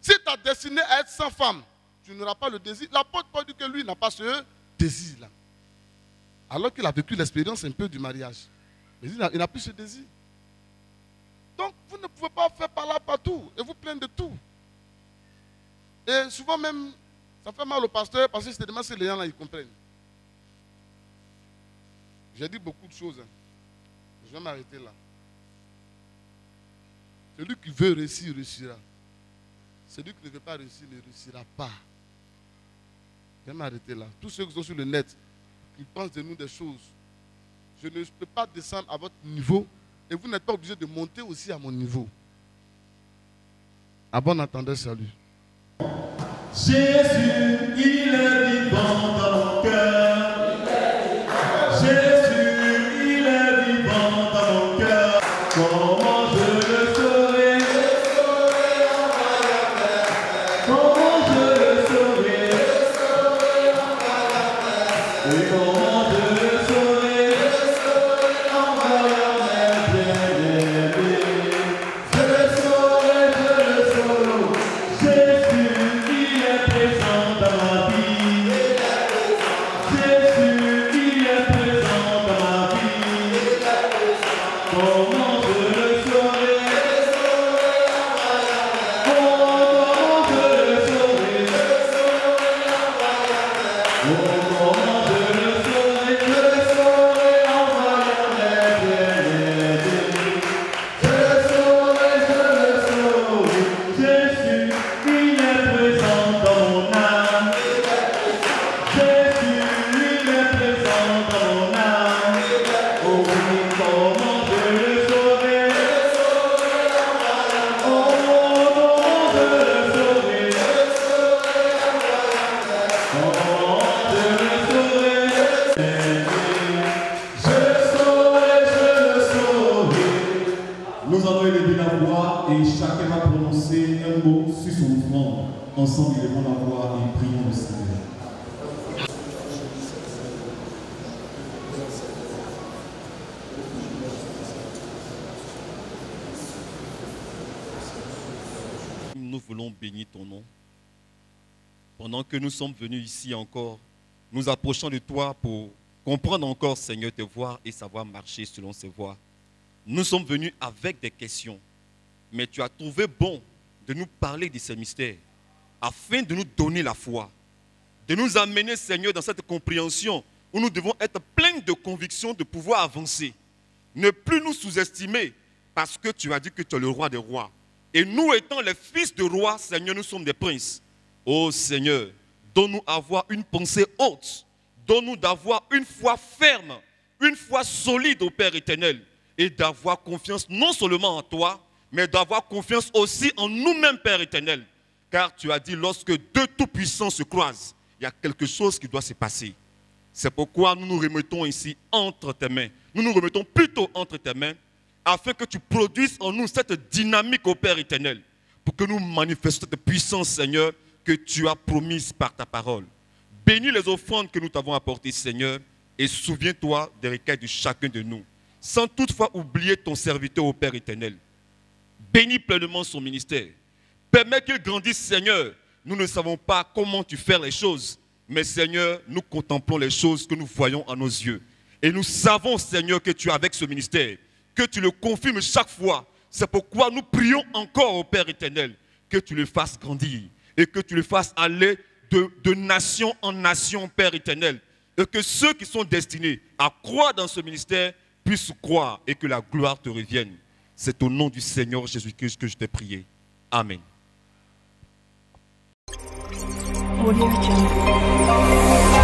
Si tu as destiné à être sans femme, tu n'auras pas le désir. L'apôtre Paul dit que lui n'a pas ce désir-là. Alors qu'il a vécu l'expérience un peu du mariage. Mais il n'a plus ce désir. Donc, vous ne pouvez pas faire par là, partout. Et vous plaindre de tout. Et souvent même, ça fait mal au pasteur parce que c'est demande si les gens là, ils comprennent. J'ai dit beaucoup de choses. Je vais m'arrêter là. Celui qui veut réussir, réussira. Celui qui ne veut pas réussir, ne réussira pas. Je vais m'arrêter là. Tous ceux qui sont sur le net, qui pensent de nous des choses, je ne peux pas descendre à votre niveau et vous n'êtes pas obligé de monter aussi à mon niveau. À bon entendeur, salut. Jésus, il est vivant dans mon cœur. Jésus, il est vivant dans mon cœur. Comment je le saurai? Comment je le saurai? Et comment je le saurai? En voyant mes bien-aimés. Je le saurai, je le saurai. Jésus, il est présent dans ma vie. Jésus, il est présent dans ma vie. Comment je le saurai? Comment je le saurai? Comment je le saurai? Je le saurai en voyant mes bien-aimés. Je le saurai, je le saurai. Jésus, il est présent dans mon âme. Jésus, il est présent dans mon âme. Oh oui, comment je le saurai? Oh, comment je le saurai? Comment je le saurai? Je le saurai, je le saurai. Nous allons élever la voix et chacun va prononcer un mot sur son front. Ensemble, élevons la voix et prions le Seigneur. Nous voulons bénir ton nom. Pendant que nous sommes venus ici encore, nous approchons de toi pour comprendre encore, Seigneur, tes voies et savoir marcher selon ces voies. Nous sommes venus avec des questions, mais tu as trouvé bon de nous parler de ces mystères afin de nous donner la foi, de nous amener, Seigneur, dans cette compréhension où nous devons être pleins de conviction de pouvoir avancer. Ne plus nous sous-estimer parce que tu as dit que tu es le roi des rois. Et nous étant les fils de roi, Seigneur, nous sommes des princes. Oh Seigneur, donne-nous avoir une pensée haute. Donne-nous d'avoir une foi ferme, une foi solide au Père éternel. Et d'avoir confiance non seulement en toi, mais d'avoir confiance aussi en nous-mêmes, Père éternel. Car tu as dit, lorsque deux tout-puissants se croisent, il y a quelque chose qui doit se passer. C'est pourquoi nous nous remettons ici entre tes mains. Nous nous remettons plutôt entre tes mains, afin que tu produises en nous cette dynamique au Père éternel, pour que nous manifestions cette puissance, Seigneur, que tu as promise par ta parole. Bénis les offrandes que nous t'avons apportées, Seigneur, et souviens-toi des requêtes de chacun de nous, sans toutefois oublier ton serviteur au Père éternel. Bénis pleinement son ministère. Permets qu'il grandisse, Seigneur. Nous ne savons pas comment tu fais les choses, mais Seigneur, nous contemplons les choses que nous voyons à nos yeux. Et nous savons, Seigneur, que tu es avec ce ministère, que tu le confirmes chaque fois. C'est pourquoi nous prions encore au Père éternel, que tu le fasses grandir et que tu le fasses aller de nation en nation, Père éternel. Et que ceux qui sont destinés à croire dans ce ministère puissent croire et que la gloire te revienne. C'est au nom du Seigneur Jésus-Christ que je t'ai prié. Amen. Audio Jungle.